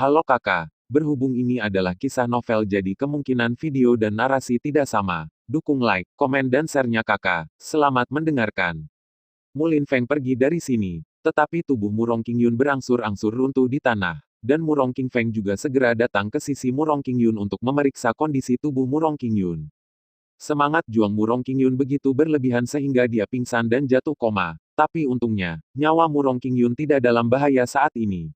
Halo kakak, berhubung ini adalah kisah novel jadi kemungkinan video dan narasi tidak sama. Dukung like, komen dan share-nya kakak. Selamat mendengarkan. Mulin Feng pergi dari sini. Tetapi tubuh Murong Qingyun berangsur-angsur runtuh di tanah. Dan Murong Qing Feng juga segera datang ke sisi Murong Qingyun untuk memeriksa kondisi tubuh Murong Qingyun. Semangat juang Murong Qingyun begitu berlebihan sehingga dia pingsan dan jatuh koma. Tapi untungnya, nyawa Murong Qingyun tidak dalam bahaya saat ini.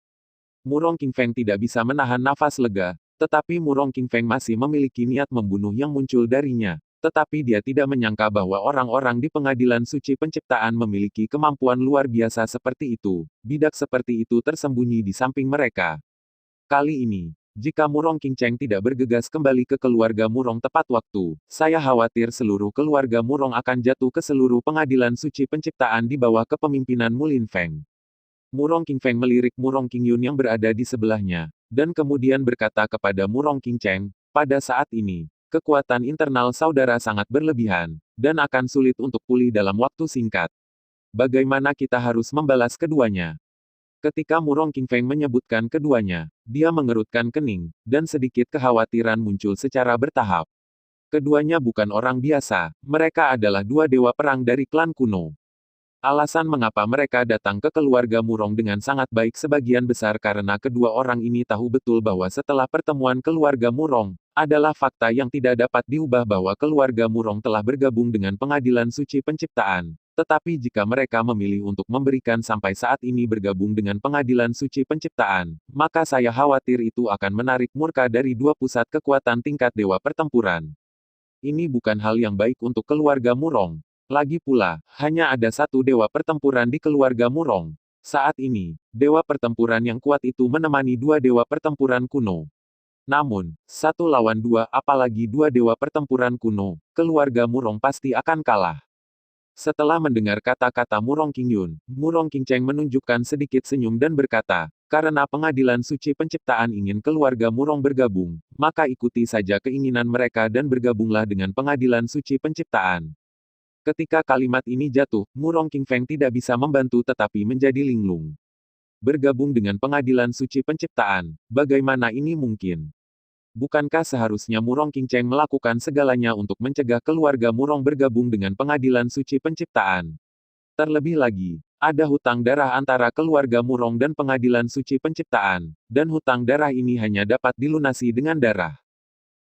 Murong Qing Feng tidak bisa menahan nafas lega, tetapi Murong Qing Feng masih memiliki niat membunuh yang muncul darinya. Tetapi dia tidak menyangka bahwa orang-orang di pengadilan suci penciptaan memiliki kemampuan luar biasa seperti itu. Bidak seperti itu tersembunyi di samping mereka. Kali ini, jika Murong Qingcheng tidak bergegas kembali ke keluarga Murong tepat waktu, saya khawatir seluruh keluarga Murong akan jatuh ke seluruh pengadilan suci penciptaan di bawah kepemimpinan Mulin Feng. Murong Qing Feng melirik Murong Qingyun yang berada di sebelahnya, dan kemudian berkata kepada Murong Qingcheng, pada saat ini, kekuatan internal saudara sangat berlebihan, dan akan sulit untuk pulih dalam waktu singkat. Bagaimana kita harus membalas keduanya? Ketika Murong Qing Feng menyebutkan keduanya, dia mengerutkan kening, dan sedikit kekhawatiran muncul secara bertahap. Keduanya bukan orang biasa, mereka adalah dua dewa perang dari klan kuno. Alasan mengapa mereka datang ke keluarga Murong dengan sangat baik sebagian besar karena kedua orang ini tahu betul bahwa setelah pertemuan keluarga Murong, adalah fakta yang tidak dapat diubah bahwa keluarga Murong telah bergabung dengan pengadilan suci penciptaan. Tetapi jika mereka memilih untuk memberikan sampai saat ini bergabung dengan pengadilan suci penciptaan, maka saya khawatir itu akan menarik murka dari dua pusat kekuatan tingkat dewa pertempuran. Ini bukan hal yang baik untuk keluarga Murong. Lagi pula, hanya ada satu dewa pertempuran di keluarga Murong. Saat ini, dewa pertempuran yang kuat itu menemani dua dewa pertempuran kuno. Namun, satu lawan dua apalagi dua dewa pertempuran kuno, keluarga Murong pasti akan kalah. Setelah mendengar kata-kata Murong Qingyun, Murong Qingcheng menunjukkan sedikit senyum dan berkata, karena pengadilan suci penciptaan ingin keluarga Murong bergabung, maka ikuti saja keinginan mereka dan bergabunglah dengan pengadilan suci penciptaan. Ketika kalimat ini jatuh, Murong Qing Feng tidak bisa membantu tetapi menjadi linglung. Bergabung dengan pengadilan suci penciptaan, bagaimana ini mungkin? Bukankah seharusnya Murong Qingcheng melakukan segalanya untuk mencegah keluarga Murong bergabung dengan pengadilan suci penciptaan? Terlebih lagi, ada hutang darah antara keluarga Murong dan pengadilan suci penciptaan, dan hutang darah ini hanya dapat dilunasi dengan darah.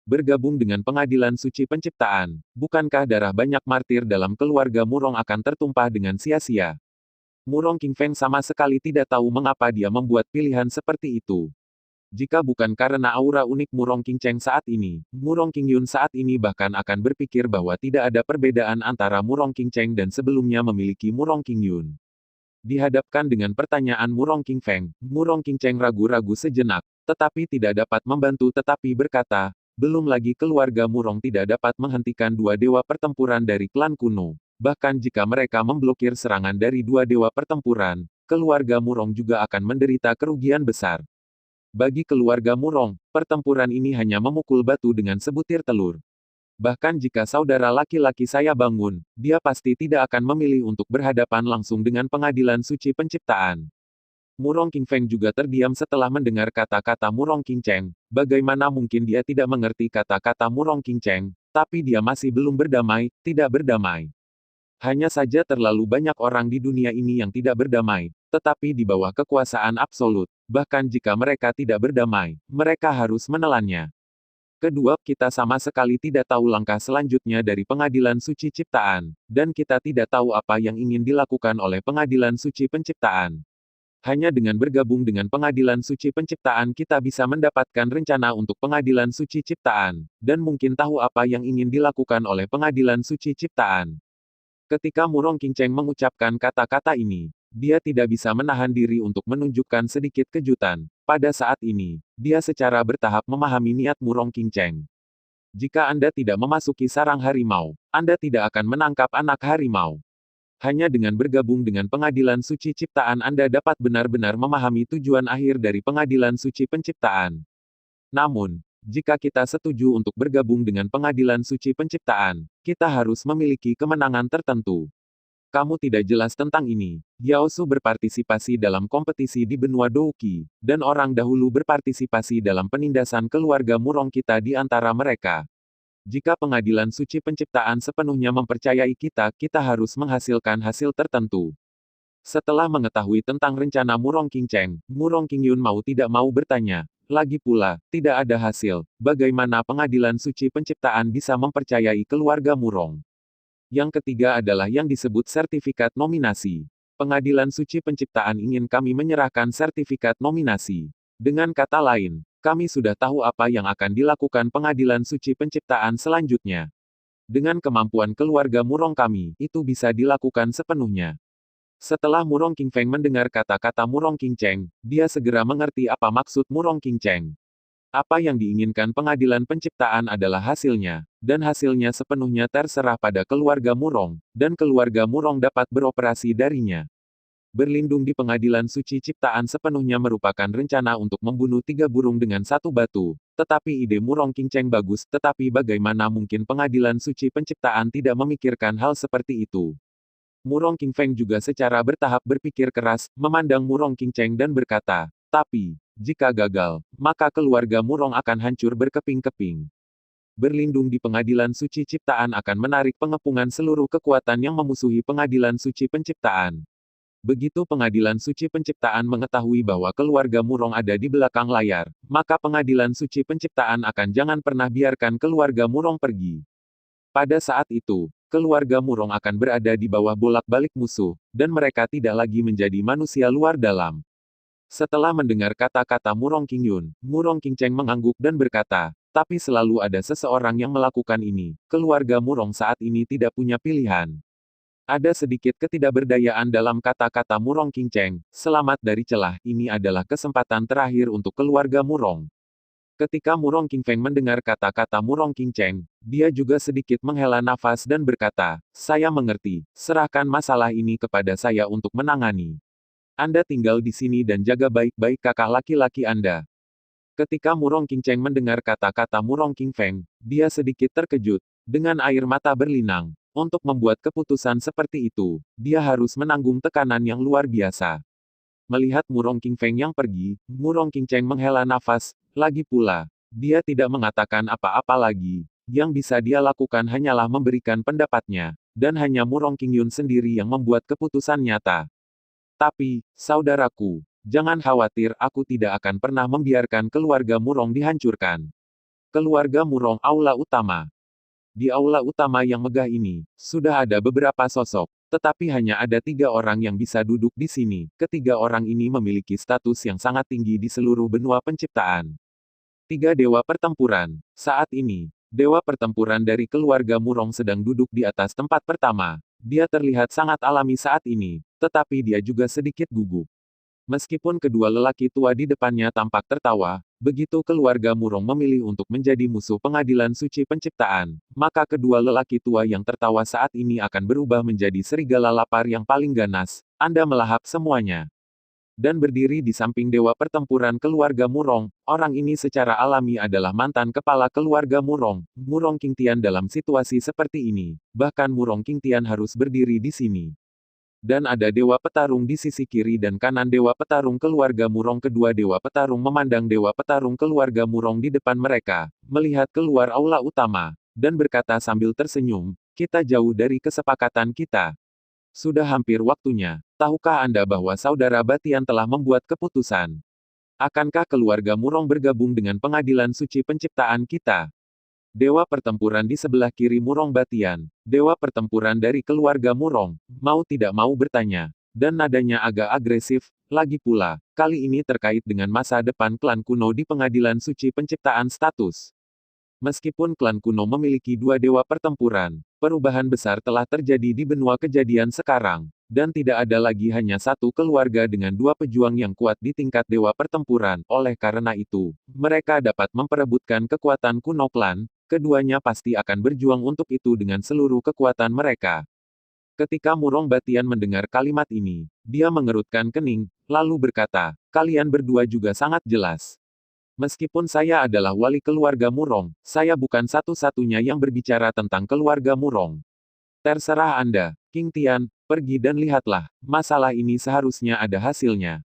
Bergabung dengan pengadilan suci penciptaan, bukankah darah banyak martir dalam keluarga Murong akan tertumpah dengan sia-sia? Murong Qing Feng sama sekali tidak tahu mengapa dia membuat pilihan seperti itu. Jika bukan karena aura unik Murong Qingcheng saat ini, Murong Qingyun saat ini bahkan akan berpikir bahwa tidak ada perbedaan antara Murong Qingcheng dan sebelumnya memiliki Murong Qingyun. Dihadapkan dengan pertanyaan Murong Qing Feng, Murong Qingcheng ragu-ragu sejenak, tetapi tidak dapat membantu tetapi berkata, belum lagi keluarga Murong tidak dapat menghentikan dua dewa pertempuran dari klan kuno. Bahkan jika mereka memblokir serangan dari dua dewa pertempuran, keluarga Murong juga akan menderita kerugian besar. Bagi keluarga Murong, pertempuran ini hanya memukul batu dengan sebutir telur. Bahkan jika saudara laki-laki saya bangun, dia pasti tidak akan memilih untuk berhadapan langsung dengan pengadilan suci penciptaan. Murong Qing Feng juga terdiam setelah mendengar kata-kata Murong Qingcheng. Bagaimana mungkin dia tidak mengerti kata-kata Murong Qingcheng, tapi dia masih belum berdamai, tidak berdamai. Hanya saja terlalu banyak orang di dunia ini yang tidak berdamai, tetapi di bawah kekuasaan absolut. Bahkan jika mereka tidak berdamai, mereka harus menelannya. Kedua, kita sama sekali tidak tahu langkah selanjutnya dari pengadilan suci ciptaan, dan kita tidak tahu apa yang ingin dilakukan oleh pengadilan suci penciptaan. Hanya dengan bergabung dengan pengadilan suci penciptaan kita bisa mendapatkan rencana untuk pengadilan suci ciptaan, dan mungkin tahu apa yang ingin dilakukan oleh pengadilan suci ciptaan. Ketika Murong Qingcheng mengucapkan kata-kata ini, dia tidak bisa menahan diri untuk menunjukkan sedikit kejutan. Pada saat ini, dia secara bertahap memahami niat Murong Qingcheng. Jika Anda tidak memasuki sarang harimau, Anda tidak akan menangkap anak harimau. Hanya dengan bergabung dengan pengadilan suci ciptaan Anda dapat benar-benar memahami tujuan akhir dari pengadilan suci penciptaan. Namun, jika kita setuju untuk bergabung dengan pengadilan suci penciptaan, kita harus memiliki kemenangan tertentu. Kamu tidak jelas tentang ini. Yao Su berpartisipasi dalam kompetisi di benua Douqi, dan orang dahulu berpartisipasi dalam penindasan keluarga Murong kita di antara mereka. Jika pengadilan suci penciptaan sepenuhnya mempercayai kita, kita harus menghasilkan hasil tertentu. Setelah mengetahui tentang rencana Murong Qingcheng, Murong Qingyun mau tidak mau bertanya. Lagi pula, tidak ada hasil. Bagaimana pengadilan suci penciptaan bisa mempercayai keluarga Murong? Yang ketiga adalah yang disebut sertifikat nominasi. Pengadilan suci penciptaan ingin kami menyerahkan sertifikat nominasi. Dengan kata lain, kami sudah tahu apa yang akan dilakukan pengadilan suci penciptaan selanjutnya. Dengan kemampuan keluarga Murong kami, itu bisa dilakukan sepenuhnya. Setelah Murong Qingfeng mendengar kata-kata Murong Qingcheng, dia segera mengerti apa maksud Murong Qingcheng. Apa yang diinginkan pengadilan penciptaan adalah hasilnya, dan hasilnya sepenuhnya terserah pada keluarga Murong, dan keluarga Murong dapat beroperasi darinya. Berlindung di pengadilan suci ciptaan sepenuhnya merupakan rencana untuk membunuh 3 burung dengan 1 batu, tetapi ide Murong Qingcheng bagus, tetapi bagaimana mungkin pengadilan suci penciptaan tidak memikirkan hal seperti itu. Murong Qingfeng juga secara bertahap berpikir keras, memandang Murong Qingcheng dan berkata, tapi, jika gagal, maka keluarga Murong akan hancur berkeping-keping. Berlindung di pengadilan suci ciptaan akan menarik pengepungan seluruh kekuatan yang memusuhi pengadilan suci penciptaan. Begitu pengadilan suci penciptaan mengetahui bahwa keluarga Murong ada di belakang layar, maka pengadilan suci penciptaan akan jangan pernah biarkan keluarga Murong pergi. Pada saat itu, keluarga Murong akan berada di bawah bolak-balik musuh, dan mereka tidak lagi menjadi manusia luar dalam. Setelah mendengar kata-kata Murong Qingyun, Murong Qingcheng mengangguk dan berkata, tapi selalu ada seseorang yang melakukan ini. Keluarga Murong saat ini tidak punya pilihan. Ada sedikit ketidakberdayaan dalam kata-kata Murong Qingcheng. Selamat dari celah, ini adalah kesempatan terakhir untuk keluarga Murong. Ketika Murong Qingfeng mendengar kata-kata Murong Qingcheng, dia juga sedikit menghela nafas dan berkata, saya mengerti, serahkan masalah ini kepada saya untuk menangani. Anda tinggal di sini dan jaga baik-baik kakak laki-laki Anda. Ketika Murong Qingcheng mendengar kata-kata Murong Qingfeng, dia sedikit terkejut. Dengan air mata berlinang. Untuk membuat keputusan seperti itu, dia harus menanggung tekanan yang luar biasa. Melihat Murong Qingfeng yang pergi, Murong Qingcheng menghela nafas. Lagi pula, dia tidak mengatakan apa-apa lagi. Yang bisa dia lakukan hanyalah memberikan pendapatnya. Dan hanya Murong Qingyun sendiri yang membuat keputusan nyata. Tapi, saudaraku, jangan khawatir, aku tidak akan pernah membiarkan keluarga Murong dihancurkan. Keluarga Murong Aula Utama. Di aula utama yang megah ini, sudah ada beberapa sosok, tetapi hanya ada 3 orang yang bisa duduk di sini. Ketiga orang ini memiliki status yang sangat tinggi di seluruh benua penciptaan. 3 dewa pertempuran. Saat ini, dewa pertempuran dari keluarga Murong sedang duduk di atas tempat pertama. Dia terlihat sangat alami saat ini, tetapi dia juga sedikit gugup. Meskipun kedua lelaki tua di depannya tampak tertawa, begitu keluarga Murong memilih untuk menjadi musuh pengadilan suci penciptaan, maka kedua lelaki tua yang tertawa saat ini akan berubah menjadi serigala lapar yang paling ganas. Anda melahap semuanya. Dan berdiri di samping dewa pertempuran keluarga Murong, orang ini secara alami adalah mantan kepala keluarga Murong, Murong Qingtian. Dalam situasi seperti ini, bahkan Murong Qingtian harus berdiri di sini. Dan ada dewa petarung di sisi kiri dan kanan dewa petarung keluarga Murong. Kedua dewa petarung memandang dewa petarung keluarga Murong di depan mereka, melihat keluar aula utama, dan berkata sambil tersenyum, kita jauh dari kesepakatan kita. Sudah hampir waktunya. Tahukah Anda bahwa saudara Batian telah membuat keputusan? Akankah keluarga Murong bergabung dengan pengadilan suci penciptaan kita? Dewa pertempuran di sebelah kiri Murong Batian, dewa pertempuran dari keluarga Murong, mau tidak mau bertanya, dan nadanya agak agresif. Lagi pula, kali ini terkait dengan masa depan klan kuno di pengadilan suci penciptaan status. Meskipun klan kuno memiliki 2 dewa pertempuran, perubahan besar telah terjadi di benua kejadian sekarang, dan tidak ada lagi hanya satu keluarga dengan 2 pejuang yang kuat di tingkat dewa pertempuran. Oleh karena itu, mereka dapat memperebutkan kekuatan kuno klan, keduanya pasti akan berjuang untuk itu dengan seluruh kekuatan mereka. Ketika Murong Batian mendengar kalimat ini, dia mengerutkan kening, lalu berkata, kalian berdua juga sangat jelas. Meskipun saya adalah wali keluarga Murong, saya bukan satu-satunya yang berbicara tentang keluarga Murong. Terserah Anda, King Tian, pergi dan lihatlah, masalah ini seharusnya ada hasilnya.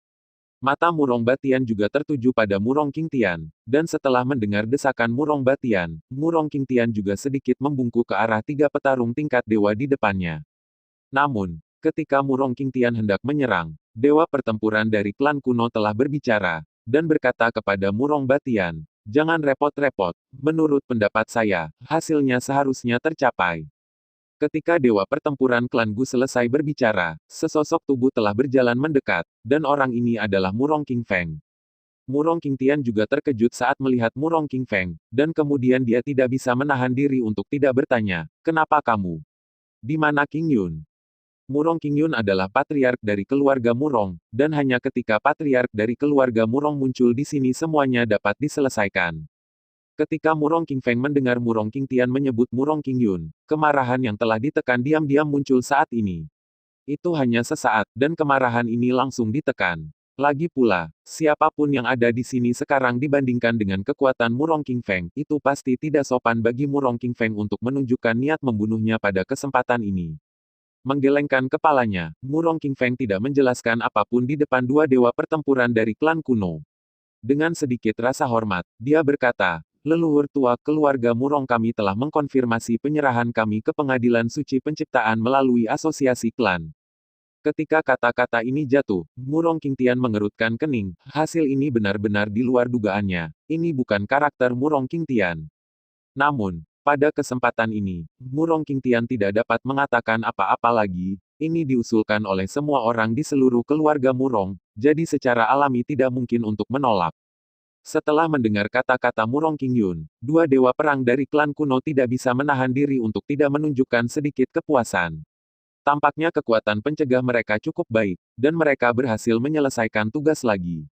Mata Murong Batian juga tertuju pada Murong King Tian, dan setelah mendengar desakan Murong Batian, Murong King Tian juga sedikit membungkuk ke arah tiga petarung tingkat dewa di depannya. Namun, ketika Murong King Tian hendak menyerang, dewa pertempuran dari klan kuno telah berbicara, dan berkata kepada Murong Batian, "Jangan repot-repot, menurut pendapat saya, hasilnya seharusnya tercapai." Ketika dewa pertempuran klan Gu selesai berbicara, sesosok tubuh telah berjalan mendekat, dan orang ini adalah Murong King Feng. Murong King Tian juga terkejut saat melihat Murong King Feng, dan kemudian dia tidak bisa menahan diri untuk tidak bertanya, "Kenapa kamu? Di mana King Yun?" Murong King Yun adalah patriark dari keluarga Murong, dan hanya ketika patriark dari keluarga Murong muncul di sini semuanya dapat diselesaikan. Ketika Murong King Feng mendengar Murong King Tian menyebut Murong King Yun, kemarahan yang telah ditekan diam-diam muncul saat ini. Itu hanya sesaat, dan kemarahan ini langsung ditekan. Lagi pula, siapapun yang ada di sini sekarang dibandingkan dengan kekuatan Murong King Feng, itu pasti tidak sopan bagi Murong King Feng untuk menunjukkan niat membunuhnya pada kesempatan ini. Menggelengkan kepalanya, Murong King Feng tidak menjelaskan apapun di depan dua dewa pertempuran dari klan kuno. Dengan sedikit rasa hormat, dia berkata, "Leluhur tua keluarga Murong kami telah mengkonfirmasi penyerahan kami ke pengadilan suci penciptaan melalui asosiasi klan." Ketika kata-kata ini jatuh, Murong King Tian mengerutkan kening, hasil ini benar-benar di luar dugaannya. Ini bukan karakter Murong King Tian. Namun, pada kesempatan ini, Murong King Tian tidak dapat mengatakan apa-apa lagi. Ini diusulkan oleh semua orang di seluruh keluarga Murong, jadi secara alami tidak mungkin untuk menolak. Setelah mendengar kata-kata Murong King Yun, dua dewa perang dari klan kuno tidak bisa menahan diri untuk tidak menunjukkan sedikit kepuasan. Tampaknya kekuatan pencegah mereka cukup baik, dan mereka berhasil menyelesaikan tugas lagi.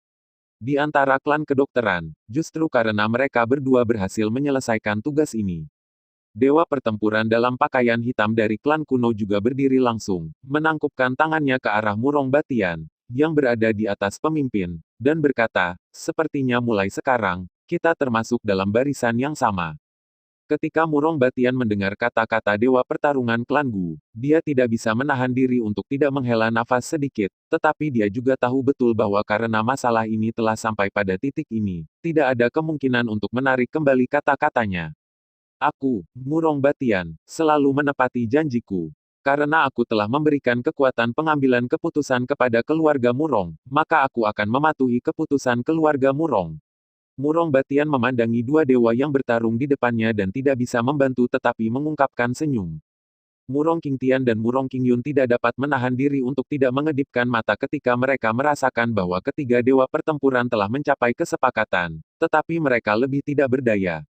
Di antara klan kedokteran, justru karena mereka berdua berhasil menyelesaikan tugas ini. Dewa pertempuran dalam pakaian hitam dari klan kuno juga berdiri langsung, menangkupkan tangannya ke arah Murong Batian, yang berada di atas pemimpin, dan berkata, "Sepertinya mulai sekarang, kita termasuk dalam barisan yang sama." Ketika Murong Batian mendengar kata-kata dewa pertarungan klan Gu, dia tidak bisa menahan diri untuk tidak menghela nafas sedikit, tetapi dia juga tahu betul bahwa karena masalah ini telah sampai pada titik ini, tidak ada kemungkinan untuk menarik kembali kata-katanya. "Aku, Murong Batian, selalu menepati janjiku. Karena aku telah memberikan kekuatan pengambilan keputusan kepada keluarga Murong, maka aku akan mematuhi keputusan keluarga Murong." Murong Batian memandangi dua dewa yang bertarung di depannya dan tidak bisa membantu tetapi mengungkapkan senyum. Murong King Tian dan Murong King Yun tidak dapat menahan diri untuk tidak mengedipkan mata ketika mereka merasakan bahwa ketiga dewa pertempuran telah mencapai kesepakatan, tetapi mereka lebih tidak berdaya.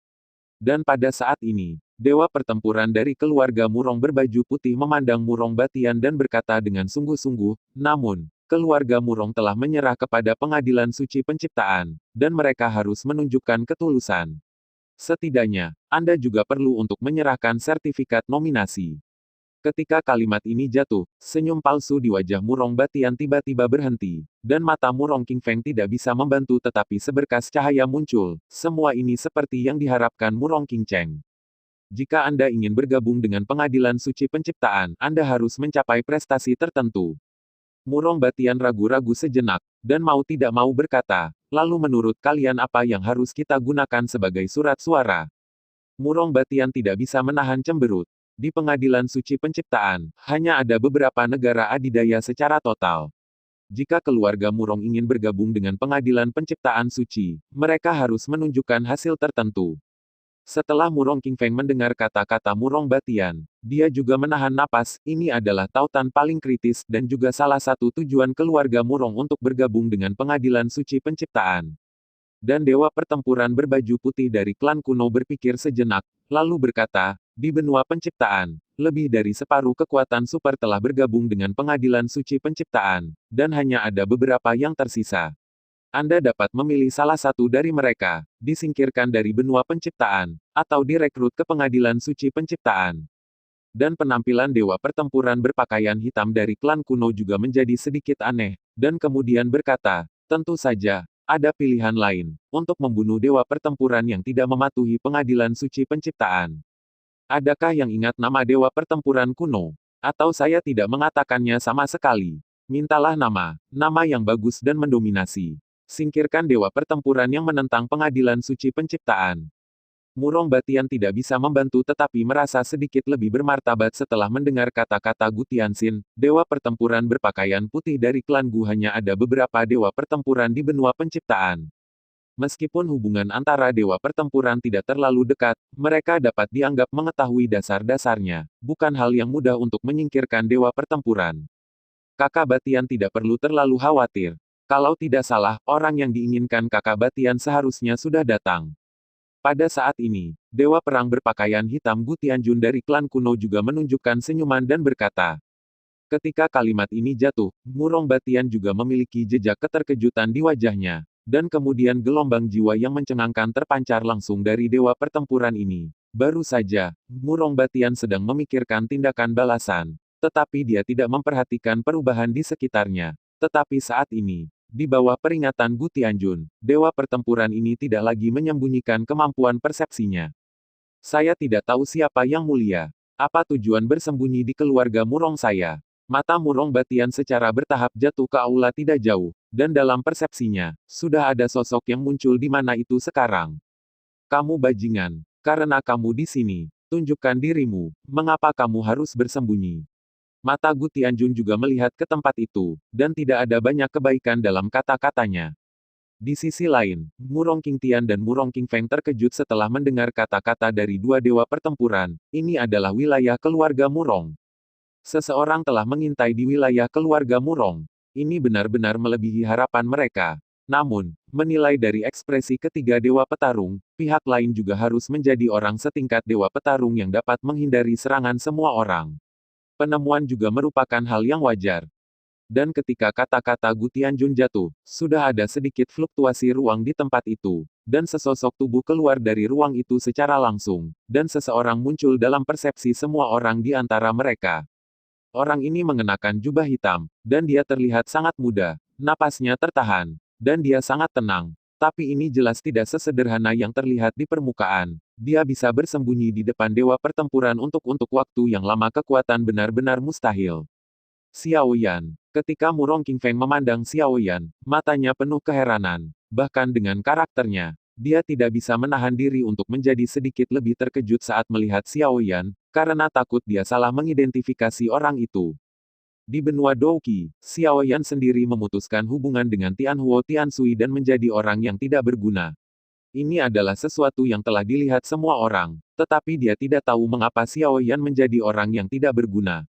Dan pada saat ini, dewa pertempuran dari keluarga Murong berbaju putih memandang Murong Batian dan berkata dengan sungguh-sungguh, "Namun, keluarga Murong telah menyerah kepada pengadilan suci penciptaan, dan mereka harus menunjukkan ketulusan. Setidaknya, Anda juga perlu untuk menyerahkan sertifikat nominasi." Ketika kalimat ini jatuh, senyum palsu di wajah Murong Batian tiba-tiba berhenti, dan mata Murong King Feng tidak bisa membantu tetapi seberkas cahaya muncul. Semua ini seperti yang diharapkan Murong King Cheng. Jika Anda ingin bergabung dengan pengadilan suci penciptaan, Anda harus mencapai prestasi tertentu. Murong Batian ragu-ragu sejenak, dan mau tidak mau berkata, "Lalu menurut kalian apa yang harus kita gunakan sebagai surat suara?" Murong Batian tidak bisa menahan cemberut. Di pengadilan suci penciptaan, hanya ada beberapa negara adidaya secara total. Jika keluarga Murong ingin bergabung dengan pengadilan penciptaan suci, mereka harus menunjukkan hasil tertentu. Setelah Murong King Feng mendengar kata-kata Murong Batian, dia juga menahan napas. Ini adalah tautan paling kritis dan juga salah satu tujuan keluarga Murong untuk bergabung dengan pengadilan suci penciptaan. Dan dewa pertempuran berbaju putih dari klan kuno berpikir sejenak, lalu berkata, "Di benua penciptaan, lebih dari separuh kekuatan super telah bergabung dengan pengadilan suci penciptaan, dan hanya ada beberapa yang tersisa. Anda dapat memilih salah satu dari mereka, disingkirkan dari benua penciptaan, atau direkrut ke pengadilan suci penciptaan." Dan penampilan dewa pertempuran berpakaian hitam dari klan kuno juga menjadi sedikit aneh, dan kemudian berkata, "Tentu saja, ada pilihan lain, untuk membunuh dewa pertempuran yang tidak mematuhi pengadilan suci penciptaan." Adakah yang ingat nama dewa pertempuran kuno? Atau saya tidak mengatakannya sama sekali? Mintalah nama yang bagus dan mendominasi. Singkirkan dewa pertempuran yang menentang pengadilan suci penciptaan. Murong Batian tidak bisa membantu tetapi merasa sedikit lebih bermartabat setelah mendengar kata-kata Gu Tianxin, dewa pertempuran berpakaian putih dari klan Gu. Hanya ada beberapa dewa pertempuran di benua penciptaan. Meskipun hubungan antara dewa pertempuran tidak terlalu dekat, mereka dapat dianggap mengetahui dasar-dasarnya. Bukan hal yang mudah untuk menyingkirkan dewa pertempuran. Kakak Batian tidak perlu terlalu khawatir. Kalau tidak salah, orang yang diinginkan Kakak Batian seharusnya sudah datang. Pada saat ini, dewa perang berpakaian hitam Gu Tianjun dari klan kuno juga menunjukkan senyuman dan berkata. Ketika kalimat ini jatuh, Murong Batian juga memiliki jejak keterkejutan di wajahnya. Dan kemudian gelombang jiwa yang mencengangkan terpancar langsung dari dewa pertempuran ini. Baru saja, Murong Batian sedang memikirkan tindakan balasan. Tetapi dia tidak memperhatikan perubahan di sekitarnya. Tetapi saat ini, di bawah peringatan Gu Tianjun, dewa pertempuran ini tidak lagi menyembunyikan kemampuan persepsinya. Saya tidak tahu siapa yang mulia. Apa tujuan bersembunyi di keluarga Murong saya? Mata Murong Batian secara bertahap jatuh ke aula tidak jauh, dan dalam persepsinya, sudah ada sosok yang muncul di mana itu sekarang. Kamu bajingan, karena kamu di sini, tunjukkan dirimu, mengapa kamu harus bersembunyi? Mata Gu Tianjun juga melihat ke tempat itu, dan tidak ada banyak kebaikan dalam kata-katanya. Di sisi lain, Murong Qingtian dan Murong Qingfeng terkejut setelah mendengar kata-kata dari dua dewa pertempuran. Ini adalah wilayah keluarga Murong. Seseorang telah mengintai di wilayah keluarga Murong. Ini benar-benar melebihi harapan mereka. Namun, menilai dari ekspresi ketiga dewa petarung, pihak lain juga harus menjadi orang setingkat dewa petarung yang dapat menghindari serangan semua orang. Penemuan juga merupakan hal yang wajar. Dan ketika kata-kata Gu Tianjun jatuh, sudah ada sedikit fluktuasi ruang di tempat itu, dan sesosok tubuh keluar dari ruang itu secara langsung, dan seseorang muncul dalam persepsi semua orang di antara mereka. Orang ini mengenakan jubah hitam, dan dia terlihat sangat muda, napasnya tertahan, dan dia sangat tenang. Tapi ini jelas tidak sesederhana yang terlihat di permukaan. Dia bisa bersembunyi di depan dewa pertempuran untuk waktu yang lama. Kekuatan benar-benar mustahil. Xiao Yan. Ketika Murong Qingfeng memandang Xiao Yan, matanya penuh keheranan. Bahkan dengan karakternya, dia tidak bisa menahan diri untuk menjadi sedikit lebih terkejut saat melihat Xiao Yan, karena takut dia salah mengidentifikasi orang itu. Di benua Douqi, Xiao Yan sendiri memutuskan hubungan dengan Tianhuo Tiansui dan menjadi orang yang tidak berguna. Ini adalah sesuatu yang telah dilihat semua orang, tetapi dia tidak tahu mengapa Xiao Yan menjadi orang yang tidak berguna.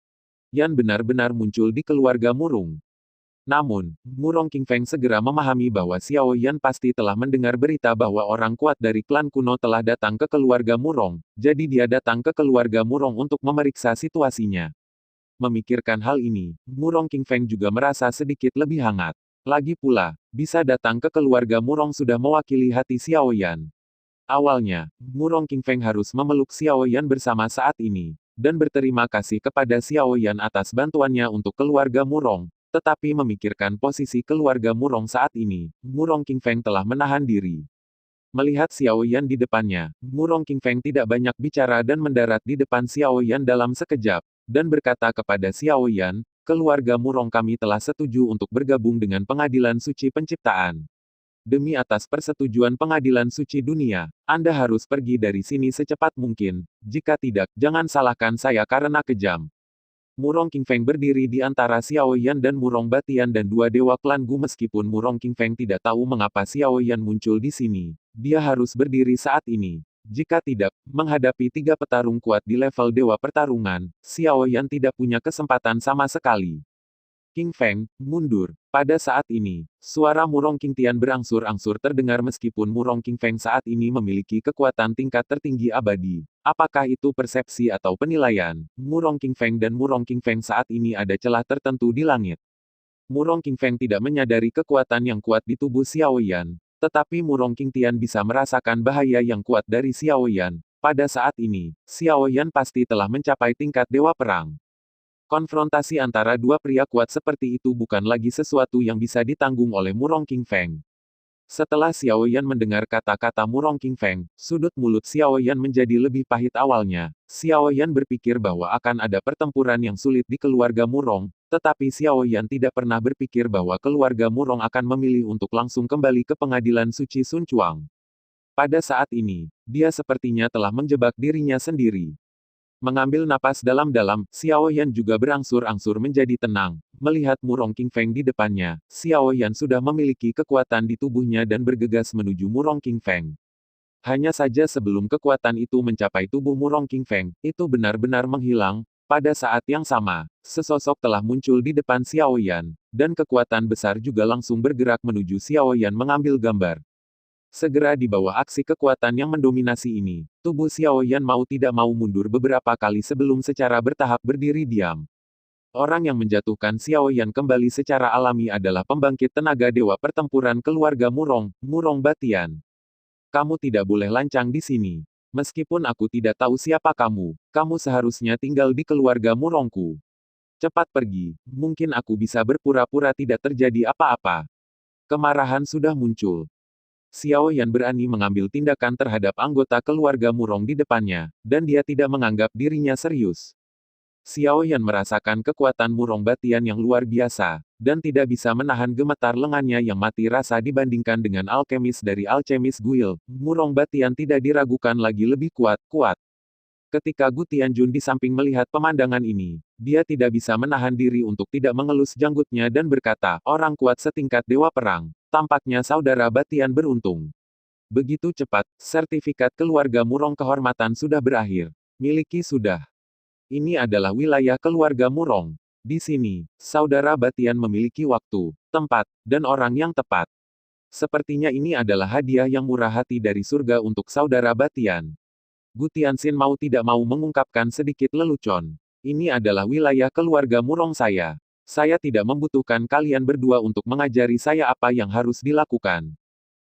Yan benar-benar muncul di keluarga Murong. Namun, Murong Qingfeng segera memahami bahwa Xiao Yan pasti telah mendengar berita bahwa orang kuat dari klan kuno telah datang ke keluarga Murong, jadi dia datang ke keluarga Murong untuk memeriksa situasinya. Memikirkan hal ini, Murong Qingfeng juga merasa sedikit lebih hangat. Lagi pula, bisa datang ke keluarga Murong sudah mewakili hati Xiao Yan. Awalnya, Murong Qingfeng harus memeluk Xiao Yan bersama saat ini, dan berterima kasih kepada Xiao Yan atas bantuannya untuk keluarga Murong. Tetapi memikirkan posisi keluarga Murong saat ini, Murong Qingfeng telah menahan diri. Melihat Xiao Yan di depannya, Murong Qingfeng tidak banyak bicara dan mendarat di depan Xiao Yan dalam sekejap, dan berkata kepada Xiao Yan, keluarga Murong kami telah setuju untuk bergabung dengan pengadilan suci penciptaan. Demi atas persetujuan pengadilan suci dunia, Anda harus pergi dari sini secepat mungkin, jika tidak, jangan salahkan saya karena kejam. Murong Qingfeng berdiri di antara Xiao Yan dan Murong Batian dan dua dewa klan Gu. Meskipun Murong Qingfeng tidak tahu mengapa Xiao Yan muncul di sini, dia harus berdiri saat ini. Jika tidak, menghadapi tiga petarung kuat di level dewa pertarungan, Xiao Yan tidak punya kesempatan sama sekali. Qingfeng, mundur. Pada saat ini, suara Murong Qingtian berangsur-angsur terdengar meskipun Murong Qingfeng saat ini memiliki kekuatan tingkat tertinggi abadi. Apakah itu persepsi atau penilaian? Murong Qingfeng dan Murong Qingfeng saat ini ada celah tertentu di langit. Murong Qingfeng tidak menyadari kekuatan yang kuat di tubuh Xiao Yan, tetapi Murong Qingtian bisa merasakan bahaya yang kuat dari Xiao Yan. Pada saat ini, Xiao Yan pasti telah mencapai tingkat dewa perang. Konfrontasi antara dua pria kuat seperti itu bukan lagi sesuatu yang bisa ditanggung oleh Murong Qingfeng. Setelah Xiao Yan mendengar kata-kata Murong King Feng, sudut mulut Xiao Yan menjadi lebih pahit awalnya. Xiao Yan berpikir bahwa akan ada pertempuran yang sulit di keluarga Murong, tetapi Xiao Yan tidak pernah berpikir bahwa keluarga Murong akan memilih untuk langsung kembali ke pengadilan suci Sun Chuang. Pada saat ini, dia sepertinya telah menjebak dirinya sendiri. Mengambil napas dalam-dalam, Xiao Yan juga berangsur-angsur menjadi tenang. Melihat Murong King Feng di depannya, Xiao Yan sudah memiliki kekuatan di tubuhnya dan bergegas menuju Murong King Feng. Hanya saja sebelum kekuatan itu mencapai tubuh Murong King Feng, itu benar-benar menghilang. Pada saat yang sama, sesosok telah muncul di depan Xiao Yan, dan kekuatan besar juga langsung bergerak menuju Xiao Yan mengambil gambar. Segera di bawah aksi kekuatan yang mendominasi ini, tubuh Xiao Yan mau tidak mau mundur beberapa kali sebelum secara bertahap berdiri diam. Orang yang menjatuhkan Xiao Yan kembali secara alami adalah pembangkit tenaga dewa pertempuran keluarga Murong, Murong Batian. Kamu tidak boleh lancang di sini. Meskipun aku tidak tahu siapa kamu, kamu seharusnya tinggal di keluarga Murongku. Cepat pergi, mungkin aku bisa berpura-pura tidak terjadi apa-apa. Kemarahan sudah muncul. Xiao Yan berani mengambil tindakan terhadap anggota keluarga Murong di depannya, dan dia tidak menganggap dirinya serius. Xiao Yan merasakan kekuatan Murong Batian yang luar biasa, dan tidak bisa menahan gemetar lengannya yang mati rasa dibandingkan dengan alkemis dari Alchemis Guild. Murong Batian tidak diragukan lagi lebih kuat. Ketika Gu Tianjun di samping melihat pemandangan ini, dia tidak bisa menahan diri untuk tidak mengelus janggutnya dan berkata, orang kuat setingkat dewa perang. Tampaknya saudara Batian beruntung. Begitu cepat, sertifikat keluarga Murong kehormatan sudah berakhir. Miliki sudah. Ini adalah wilayah keluarga Murong. Di sini, saudara Batian memiliki waktu, tempat, dan orang yang tepat. Sepertinya ini adalah hadiah yang murah hati dari surga untuk saudara Batian. Gu Tianxin mau tidak mau mengungkapkan sedikit lelucon. Ini adalah wilayah keluarga Murong saya. Saya tidak membutuhkan kalian berdua untuk mengajari saya apa yang harus dilakukan.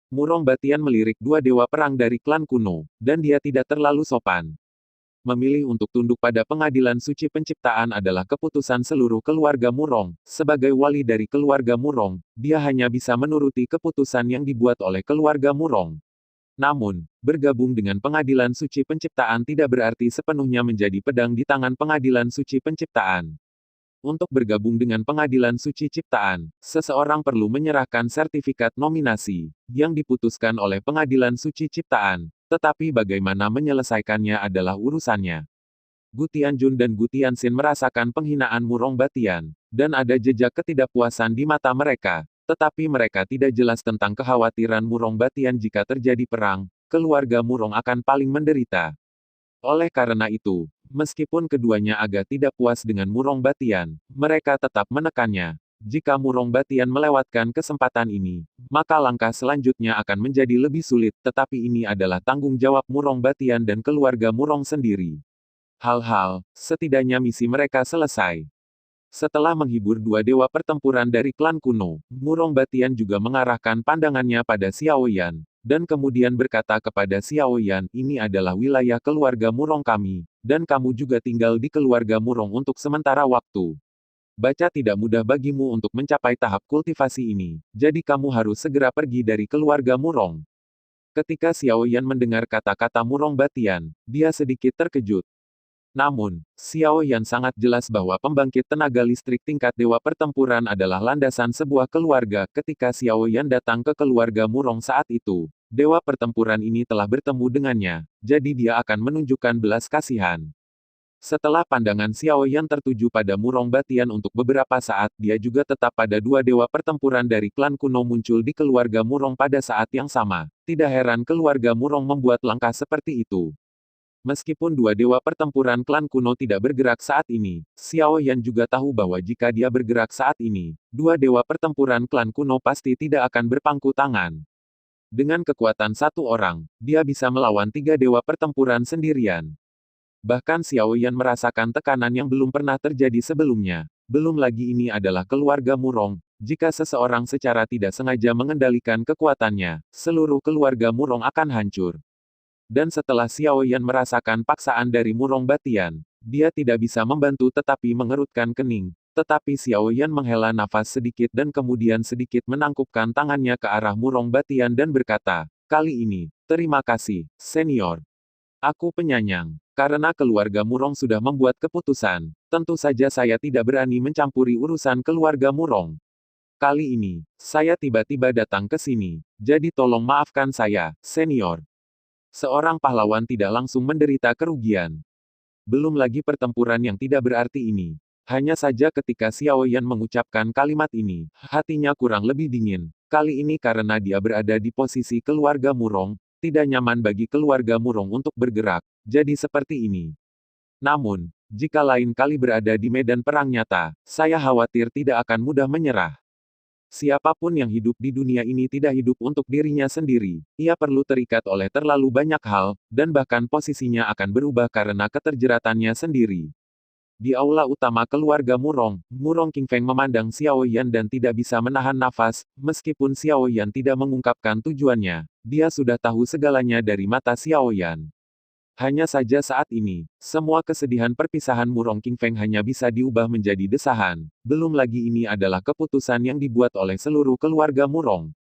Murong Batian melirik dua dewa perang dari klan kuno, dan dia tidak terlalu sopan. Memilih untuk tunduk pada pengadilan suci penciptaan adalah keputusan seluruh keluarga Murong. Sebagai wali dari keluarga Murong, dia hanya bisa menuruti keputusan yang dibuat oleh keluarga Murong. Namun, bergabung dengan pengadilan suci penciptaan tidak berarti sepenuhnya menjadi pedang di tangan pengadilan suci penciptaan. Untuk bergabung dengan pengadilan suci ciptaan, seseorang perlu menyerahkan sertifikat nominasi, yang diputuskan oleh pengadilan suci ciptaan, tetapi bagaimana menyelesaikannya adalah urusannya. Gu Tianjun dan Gu Tianxin merasakan penghinaan Murong Batian, dan ada jejak ketidakpuasan di mata mereka, tetapi mereka tidak jelas tentang kekhawatiran Murong Batian jika terjadi perang, keluarga Murong akan paling menderita. Oleh karena itu, meskipun keduanya agak tidak puas dengan Murong Batian, mereka tetap menekannya. Jika Murong Batian melewatkan kesempatan ini, maka langkah selanjutnya akan menjadi lebih sulit, tetapi ini adalah tanggung jawab Murong Batian dan keluarga Murong sendiri. Setidaknya misi mereka selesai. Setelah menghibur dua dewa pertempuran dari klan kuno, Murong Batian juga mengarahkan pandangannya pada Xiao Yan, dan kemudian berkata kepada Xiao Yan, ini adalah wilayah keluarga Murong kami, dan kamu juga tinggal di keluarga Murong untuk sementara waktu. Baca tidak mudah bagimu untuk mencapai tahap kultivasi ini, jadi kamu harus segera pergi dari keluarga Murong. Ketika Xiao Yan mendengar kata-kata Murong Batian, dia sedikit terkejut. Namun, Xiao Yan sangat jelas bahwa pembangkit tenaga listrik tingkat dewa pertempuran adalah landasan sebuah keluarga. Ketika Xiao Yan datang ke keluarga Murong saat itu, dewa pertempuran ini telah bertemu dengannya, jadi dia akan menunjukkan belas kasihan. Setelah pandangan Xiao Yan tertuju pada Murong Batian untuk beberapa saat, dia juga tetap pada dua dewa pertempuran dari klan kuno muncul di keluarga Murong pada saat yang sama. Tidak heran keluarga Murong membuat langkah seperti itu. Meskipun dua dewa pertempuran klan kuno tidak bergerak saat ini, Xiao Yan juga tahu bahwa jika dia bergerak saat ini, dua dewa pertempuran klan kuno pasti tidak akan berpangku tangan. Dengan kekuatan satu orang, dia bisa melawan tiga dewa pertempuran sendirian. Bahkan Xiao Yan merasakan tekanan yang belum pernah terjadi sebelumnya. Belum lagi ini adalah keluarga Murong. Jika seseorang secara tidak sengaja mengendalikan kekuatannya, seluruh keluarga Murong akan hancur. Dan setelah Xiao Yan merasakan paksaan dari Murong Batian, dia tidak bisa membantu tetapi mengerutkan kening. Tetapi Xiao Yan menghela nafas sedikit dan kemudian sedikit menangkupkan tangannya ke arah Murong Batian dan berkata, "Kali ini, terima kasih, senior. Aku penyayang. Karena keluarga Murong sudah membuat keputusan, tentu saja saya tidak berani mencampuri urusan keluarga Murong. Kali ini, saya tiba-tiba datang ke sini, jadi tolong maafkan saya, senior." Seorang pahlawan tidak langsung menderita kerugian. Belum lagi pertempuran yang tidak berarti ini. Hanya saja ketika Xiao Yan mengucapkan kalimat ini, hatinya kurang lebih dingin. Kali ini karena dia berada di posisi keluarga Murong, tidak nyaman bagi keluarga Murong untuk bergerak. Jadi seperti ini. Namun, jika lain kali berada di medan perang nyata, saya khawatir tidak akan mudah menyerah. Siapapun yang hidup di dunia ini tidak hidup untuk dirinya sendiri. Ia perlu terikat oleh terlalu banyak hal, dan bahkan posisinya akan berubah karena keterjeratannya sendiri. Di aula utama keluarga Murong, Murong Qingfeng memandang Xiao Yan dan tidak bisa menahan nafas, meskipun Xiao Yan tidak mengungkapkan tujuannya. Dia sudah tahu segalanya dari mata Xiao Yan. Hanya saja saat ini, semua kesedihan perpisahan Murong Qingfeng hanya bisa diubah menjadi desahan. Belum lagi ini adalah keputusan yang dibuat oleh seluruh keluarga Murong.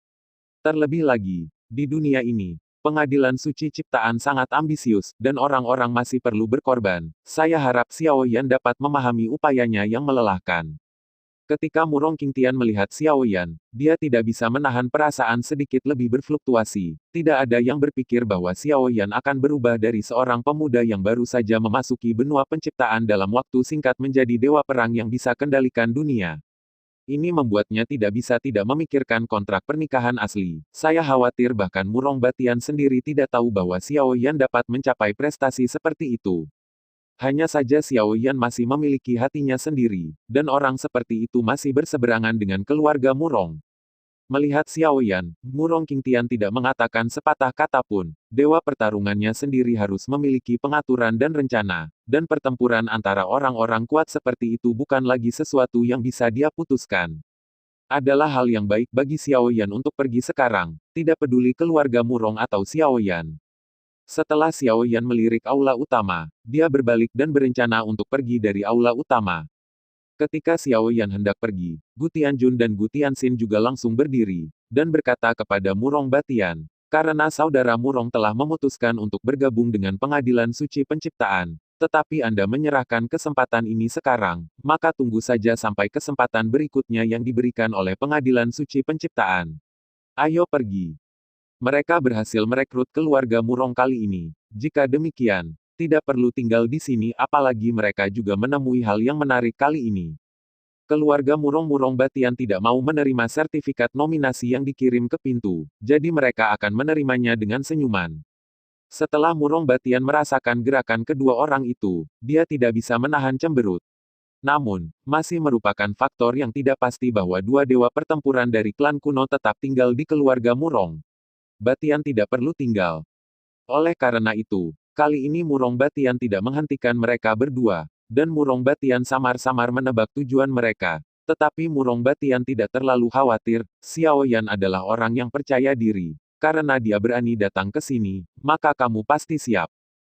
Terlebih lagi, di dunia ini, pengadilan suci ciptaan sangat ambisius, dan orang-orang masih perlu berkorban. Saya harap Xiao Yan dapat memahami upayanya yang melelahkan. Ketika Murong Qingtian melihat Xiao Yan, dia tidak bisa menahan perasaan sedikit lebih berfluktuasi. Tidak ada yang berpikir bahwa Xiao Yan akan berubah dari seorang pemuda yang baru saja memasuki benua penciptaan dalam waktu singkat menjadi dewa perang yang bisa kendalikan dunia. Ini membuatnya tidak bisa tidak memikirkan kontrak pernikahan asli. Saya khawatir bahkan Murong Batian sendiri tidak tahu bahwa Xiao Yan dapat mencapai prestasi seperti itu. Hanya saja Xiao Yan masih memiliki hatinya sendiri, dan orang seperti itu masih berseberangan dengan keluarga Murong. Melihat Xiao Yan, Murong Qingtian tidak mengatakan sepatah kata pun. Dewa pertarungannya sendiri harus memiliki pengaturan dan rencana, dan pertempuran antara orang-orang kuat seperti itu bukan lagi sesuatu yang bisa dia putuskan. Adalah hal yang baik bagi Xiao Yan untuk pergi sekarang, tidak peduli keluarga Murong atau Xiao Yan. Setelah Xiao Yan melirik aula utama, dia berbalik dan berencana untuk pergi dari aula utama. Ketika Xiao Yan hendak pergi, Gu Tianjun dan Gu Tianxin juga langsung berdiri, dan berkata kepada Murong Batian, karena saudara Murong telah memutuskan untuk bergabung dengan pengadilan suci penciptaan, tetapi Anda menyerahkan kesempatan ini sekarang, maka tunggu saja sampai kesempatan berikutnya yang diberikan oleh pengadilan suci penciptaan. Ayo pergi. Mereka berhasil merekrut keluarga Murong kali ini. Jika demikian, tidak perlu tinggal di sini apalagi mereka juga menemui hal yang menarik kali ini. Keluarga Murong Batian tidak mau menerima sertifikat nominasi yang dikirim ke pintu, jadi mereka akan menerimanya dengan senyuman. Setelah Murong Batian merasakan gerakan kedua orang itu, dia tidak bisa menahan cemberut. Namun, masih merupakan faktor yang tidak pasti bahwa dua dewa pertempuran dari klan kuno tetap tinggal di keluarga Murong Batian tidak perlu tinggal. Oleh karena itu, kali ini Murong Batian tidak menghentikan mereka berdua, dan Murong Batian samar-samar menebak tujuan mereka. Tetapi Murong Batian tidak terlalu khawatir, Xiao Yan adalah orang yang percaya diri. Karena dia berani datang ke sini, maka kamu pasti siap.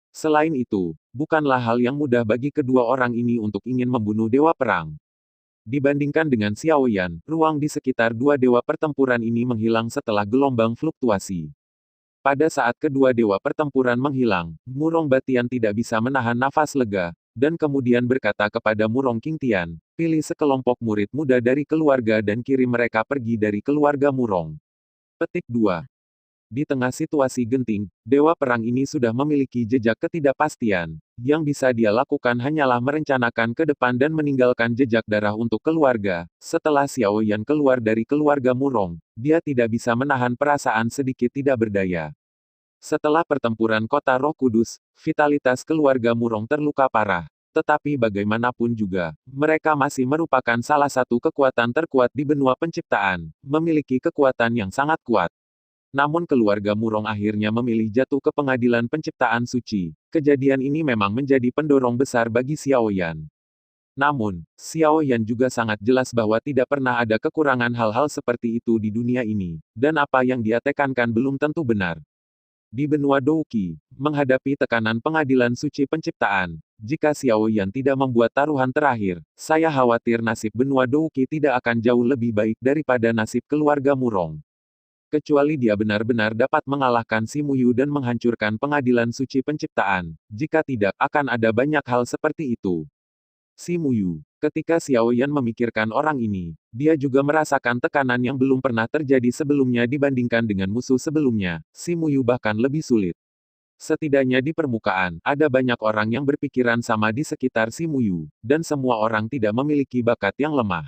Selain itu, bukanlah hal yang mudah bagi kedua orang ini untuk ingin membunuh dewa perang. Dibandingkan dengan Xiao Yan, ruang di sekitar dua dewa pertempuran ini menghilang setelah gelombang fluktuasi. Pada saat kedua dewa pertempuran menghilang, Murong Batian tidak bisa menahan nafas lega, dan kemudian berkata kepada Murong Qingtian, pilih sekelompok murid muda dari keluarga dan kirim mereka pergi dari keluarga Murong. Petik 2. Di tengah situasi genting, dewa perang ini sudah memiliki jejak ketidakpastian. Yang bisa dia lakukan hanyalah merencanakan ke depan dan meninggalkan jejak darah untuk keluarga. Setelah Xiao Yan keluar dari keluarga Murong, dia tidak bisa menahan perasaan sedikit tidak berdaya. Setelah pertempuran kota Roh Kudus, vitalitas keluarga Murong terluka parah. Tetapi bagaimanapun juga, mereka masih merupakan salah satu kekuatan terkuat di benua penciptaan, memiliki kekuatan yang sangat kuat. Namun keluarga Murong akhirnya memilih jatuh ke pengadilan penciptaan suci. Kejadian ini memang menjadi pendorong besar bagi Xiao Yan. Namun, Xiao Yan juga sangat jelas bahwa tidak pernah ada kekurangan hal-hal seperti itu di dunia ini, dan apa yang dia tekankan belum tentu benar. Di benua Douqi, menghadapi tekanan pengadilan suci penciptaan, jika Xiao Yan tidak membuat taruhan terakhir, saya khawatir nasib benua Douqi tidak akan jauh lebih baik daripada nasib keluarga Murong. Kecuali dia benar-benar dapat mengalahkan Si Muyu dan menghancurkan pengadilan suci penciptaan, jika tidak akan ada banyak hal seperti itu. Si Muyu. Ketika Xiao Yan memikirkan orang ini, dia juga merasakan tekanan yang belum pernah terjadi sebelumnya dibandingkan dengan musuh sebelumnya. Si Muyu bahkan lebih sulit. Setidaknya di permukaan, ada banyak orang yang berpikiran sama di sekitar Si Muyu, dan semua orang tidak memiliki bakat yang lemah.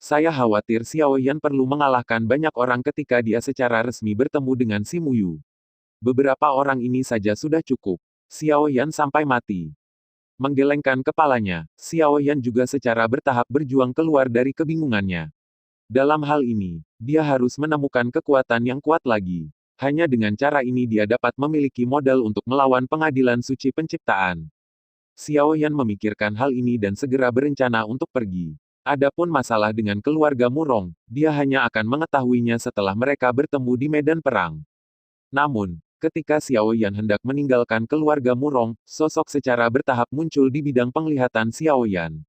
Saya khawatir Xiao Yan perlu mengalahkan banyak orang ketika dia secara resmi bertemu dengan Si Muyu. Beberapa orang ini saja sudah cukup. Xiao Yan sampai mati. Menggelengkan kepalanya, Xiao Yan juga secara bertahap berjuang keluar dari kebingungannya. Dalam hal ini, dia harus menemukan kekuatan yang kuat lagi. Hanya dengan cara ini dia dapat memiliki modal untuk melawan pengadilan suci penciptaan. Xiao Yan memikirkan hal ini dan segera berencana untuk pergi. Adapun masalah dengan keluarga Murong, dia hanya akan mengetahuinya setelah mereka bertemu di medan perang. Namun, ketika Xiao Yan hendak meninggalkan keluarga Murong, sosok secara bertahap muncul di bidang penglihatan Xiao Yan.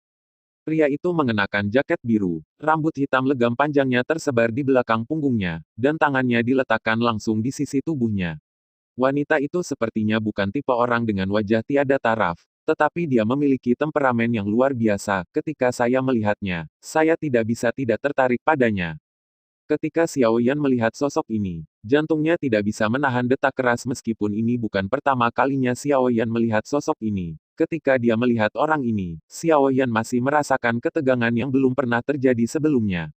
Pria itu mengenakan jaket biru, rambut hitam legam panjangnya tersebar di belakang punggungnya, dan tangannya diletakkan langsung di sisi tubuhnya. Wanita itu sepertinya bukan tipe orang dengan wajah tiada taraf, tetapi dia memiliki temperamen yang luar biasa. Ketika saya melihatnya, saya tidak bisa tidak tertarik padanya. Ketika Xiao Yan melihat sosok ini, jantungnya tidak bisa menahan detak keras meskipun ini bukan pertama kalinya Xiao Yan melihat sosok ini. Ketika dia melihat orang ini, Xiao Yan masih merasakan ketegangan yang belum pernah terjadi sebelumnya.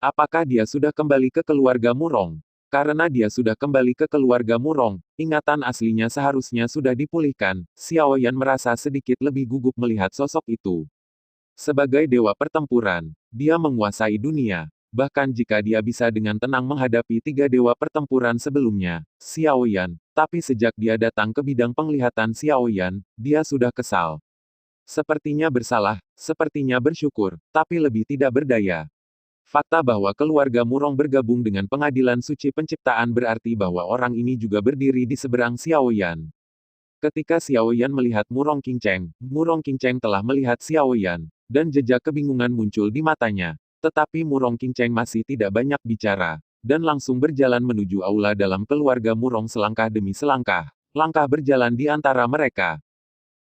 Apakah dia sudah kembali ke keluarga Murong? Karena dia sudah kembali ke keluarga Murong, ingatan aslinya seharusnya sudah dipulihkan. Xiao Yan merasa sedikit lebih gugup melihat sosok itu. Sebagai dewa pertempuran, dia menguasai dunia. Bahkan jika dia bisa dengan tenang menghadapi tiga dewa pertempuran sebelumnya, Xiao Yan, tapi sejak dia datang ke bidang penglihatan Xiao Yan, dia sudah kesal. Sepertinya bersalah, sepertinya bersyukur, tapi lebih tidak berdaya. Fakta bahwa keluarga Murong bergabung dengan pengadilan suci penciptaan berarti bahwa orang ini juga berdiri di seberang Xiao Yan. Ketika Xiao Yan melihat Murong Qingcheng telah melihat Xiao Yan, dan jejak kebingungan muncul di matanya. Tetapi Murong Qingcheng masih tidak banyak bicara, dan langsung berjalan menuju aula dalam keluarga Murong selangkah demi selangkah. Langkah berjalan di antara mereka.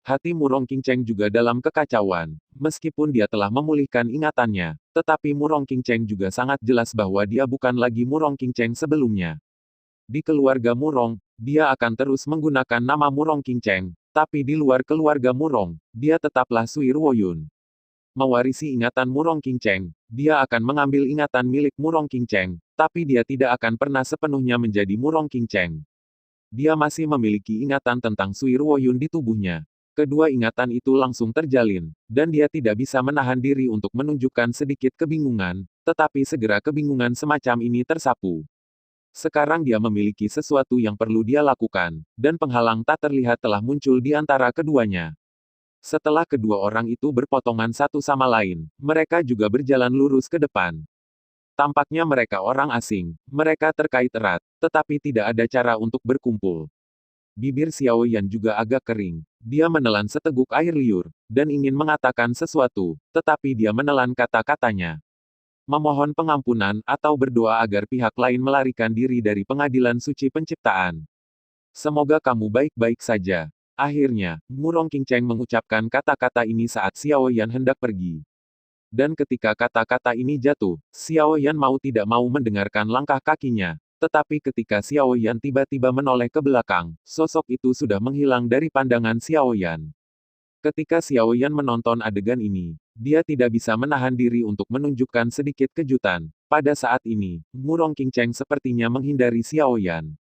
Hati Murong Qingcheng juga dalam kekacauan. Meskipun dia telah memulihkan ingatannya, tetapi Murong Qingcheng juga sangat jelas bahwa dia bukan lagi Murong Qingcheng sebelumnya. Di keluarga Murong, dia akan terus menggunakan nama Murong Qingcheng, tapi di luar keluarga Murong, dia tetaplah Sui Ruoyun. Mewarisi ingatan Murong Qingcheng, dia akan mengambil ingatan milik Murong Qingcheng, tapi dia tidak akan pernah sepenuhnya menjadi Murong Qingcheng. Dia masih memiliki ingatan tentang Sui Ruoyun di tubuhnya. Kedua ingatan itu langsung terjalin, dan dia tidak bisa menahan diri untuk menunjukkan sedikit kebingungan, tetapi segera kebingungan semacam ini tersapu. Sekarang dia memiliki sesuatu yang perlu dia lakukan, dan penghalang tak terlihat telah muncul di antara keduanya. Setelah kedua orang itu berpotongan satu sama lain, mereka juga berjalan lurus ke depan. Tampaknya mereka orang asing, mereka terkait erat, tetapi tidak ada cara untuk berkumpul. Bibir Xiao Yan juga agak kering. Dia menelan seteguk air liur, dan ingin mengatakan sesuatu, tetapi dia menelan kata-katanya. Memohon pengampunan atau berdoa agar pihak lain melarikan diri dari pengadilan suci penciptaan. Semoga kamu baik-baik saja. Akhirnya, Murong Qingcheng mengucapkan kata-kata ini saat Xiao Yan hendak pergi. Dan ketika kata-kata ini jatuh, Xiao Yan mau tidak mau mendengarkan langkah kakinya. Tetapi ketika Xiao Yan tiba-tiba menoleh ke belakang, sosok itu sudah menghilang dari pandangan Xiao Yan. Ketika Xiao Yan menonton adegan ini, dia tidak bisa menahan diri untuk menunjukkan sedikit kejutan. Pada saat ini, Murong Qingcheng sepertinya menghindari Xiao Yan.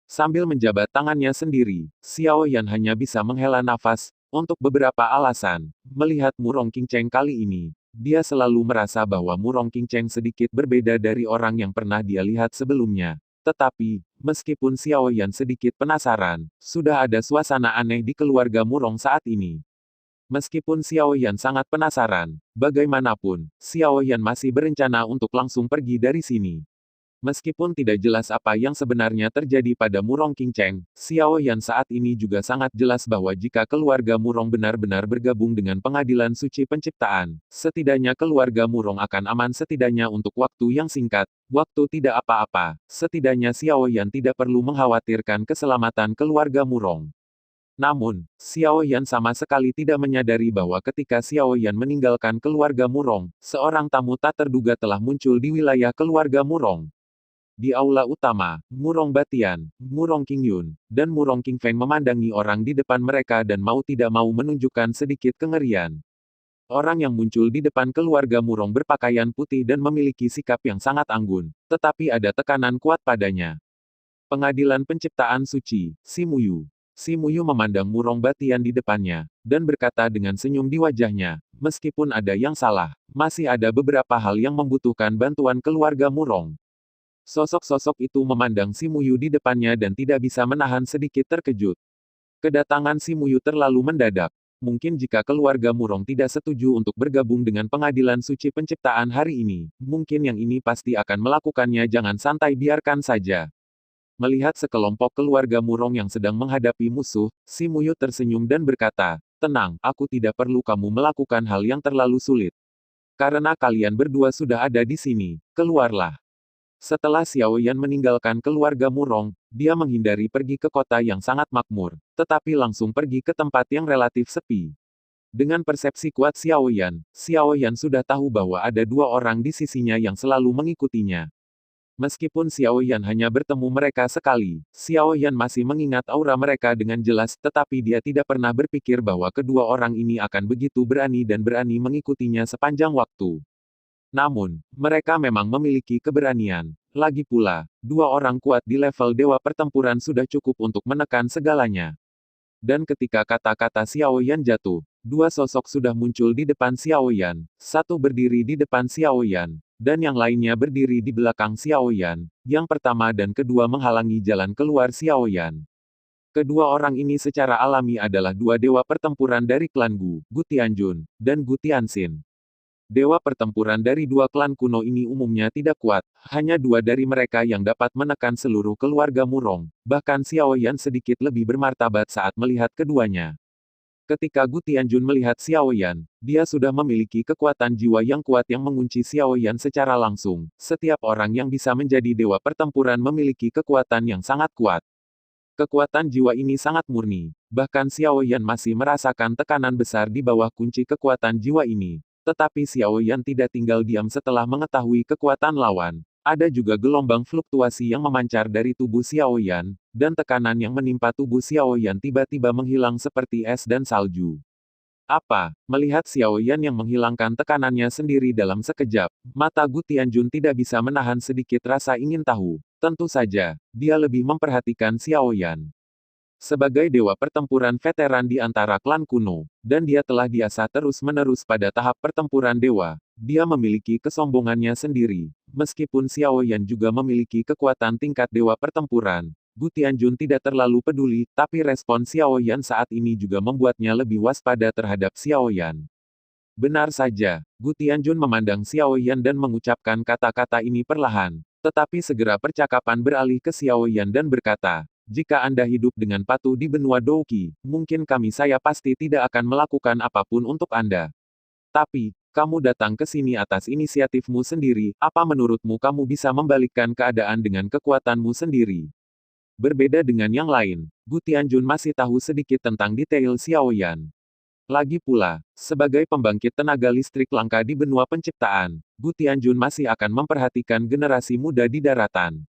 Sambil menjabat tangannya sendiri, Xiao Yan hanya bisa menghela nafas. Untuk beberapa alasan, melihat Murong Qingcheng kali ini, dia selalu merasa bahwa Murong Qingcheng sedikit berbeda dari orang yang pernah dia lihat sebelumnya. Tetapi, meskipun Xiao Yan sedikit penasaran, sudah ada suasana aneh di keluarga Murong saat ini. Meskipun Xiao Yan sangat penasaran, bagaimanapun, Xiao Yan masih berencana untuk langsung pergi dari sini. Meskipun tidak jelas apa yang sebenarnya terjadi pada Murong Qingcheng, Xiao Yan saat ini juga sangat jelas bahwa jika keluarga Murong benar-benar bergabung dengan pengadilan suci penciptaan, setidaknya keluarga Murong akan aman setidaknya untuk waktu yang singkat. Waktu tidak apa-apa, setidaknya Xiao Yan tidak perlu mengkhawatirkan keselamatan keluarga Murong. Namun, Xiao Yan sama sekali tidak menyadari bahwa ketika Xiao Yan meninggalkan keluarga Murong, seorang tamu tak terduga telah muncul di wilayah keluarga Murong. Di aula utama, Murong Batian, Murong Qingyun, dan Murong Qingfeng memandangi orang di depan mereka dan mau tidak mau menunjukkan sedikit kengerian. Orang yang muncul di depan keluarga Murong berpakaian putih dan memiliki sikap yang sangat anggun, tetapi ada tekanan kuat padanya. Pengadilan Penciptaan Suci, Si Muyu. Si Muyu memandang Murong Batian di depannya, dan berkata dengan senyum di wajahnya, meskipun ada yang salah, masih ada beberapa hal yang membutuhkan bantuan keluarga Murong. Sosok-sosok itu memandang Si Muyu di depannya dan tidak bisa menahan sedikit terkejut. Kedatangan Si Muyu terlalu mendadak. Mungkin jika keluarga Murong tidak setuju untuk bergabung dengan pengadilan suci penciptaan hari ini, mungkin yang ini pasti akan melakukannya. Jangan santai, biarkan saja. Melihat sekelompok keluarga Murong yang sedang menghadapi musuh, Si Muyu tersenyum dan berkata, tenang, aku tidak perlu kamu melakukan hal yang terlalu sulit. Karena kalian berdua sudah ada di sini, keluarlah. Setelah Xiao Yan meninggalkan keluarga Murong, dia menghindari pergi ke kota yang sangat makmur, tetapi langsung pergi ke tempat yang relatif sepi. Dengan persepsi kuat Xiao Yan sudah tahu bahwa ada dua orang di sisinya yang selalu mengikutinya. Meskipun Xiao Yan hanya bertemu mereka sekali, Xiao Yan masih mengingat aura mereka dengan jelas, tetapi dia tidak pernah berpikir bahwa kedua orang ini akan begitu berani dan berani mengikutinya sepanjang waktu. Namun, mereka memang memiliki keberanian. Lagi pula, dua orang kuat di level dewa pertempuran sudah cukup untuk menekan segalanya. Dan ketika kata-kata Xiao Yan jatuh, dua sosok sudah muncul di depan Xiao Yan, satu berdiri di depan Xiao Yan, dan yang lainnya berdiri di belakang Xiao Yan, yang pertama dan kedua menghalangi jalan keluar Xiao Yan. Kedua orang ini secara alami adalah dua dewa pertempuran dari klan Gu Tianjun, dan Gu Tianxin. Dewa pertempuran dari dua klan kuno ini umumnya tidak kuat, hanya dua dari mereka yang dapat menekan seluruh keluarga Murong, bahkan Xiao Yan sedikit lebih bermartabat saat melihat keduanya. Ketika Gu Tianjun melihat Xiao Yan, dia sudah memiliki kekuatan jiwa yang kuat yang mengunci Xiao Yan secara langsung. Setiap orang yang bisa menjadi dewa pertempuran memiliki kekuatan yang sangat kuat. Kekuatan jiwa ini sangat murni, bahkan Xiao Yan masih merasakan tekanan besar di bawah kunci kekuatan jiwa ini. Tetapi Xiao Yan tidak tinggal diam setelah mengetahui kekuatan lawan. Ada juga gelombang fluktuasi yang memancar dari tubuh Xiao Yan, dan tekanan yang menimpa tubuh Xiao Yan tiba-tiba menghilang seperti es dan salju. Apa? Melihat Xiao Yan yang menghilangkan tekanannya sendiri dalam sekejap, mata Gu Tianjun tidak bisa menahan sedikit rasa ingin tahu. Tentu saja, dia lebih memperhatikan Xiao Yan. Sebagai dewa pertempuran veteran di antara klan kuno, dan dia telah biasa terus-menerus pada tahap pertempuran dewa, dia memiliki kesombongannya sendiri. Meskipun Xiao Yan juga memiliki kekuatan tingkat dewa pertempuran, Gu Tianjun tidak terlalu peduli, tapi respon Xiao Yan saat ini juga membuatnya lebih waspada terhadap Xiao Yan. Benar saja, Gu Tianjun memandang Xiao Yan dan mengucapkan kata-kata ini perlahan, tetapi segera percakapan beralih ke Xiao Yan dan berkata, jika Anda hidup dengan patuh di benua Douqi, mungkin saya pasti tidak akan melakukan apapun untuk Anda. Tapi, kamu datang ke sini atas inisiatifmu sendiri, apa menurutmu kamu bisa membalikkan keadaan dengan kekuatanmu sendiri? Berbeda dengan yang lain, Gu Tianjun masih tahu sedikit tentang detail Xiao Yan. Lagi pula, sebagai pembangkit tenaga listrik langka di benua penciptaan, Gu Tianjun masih akan memperhatikan generasi muda di daratan.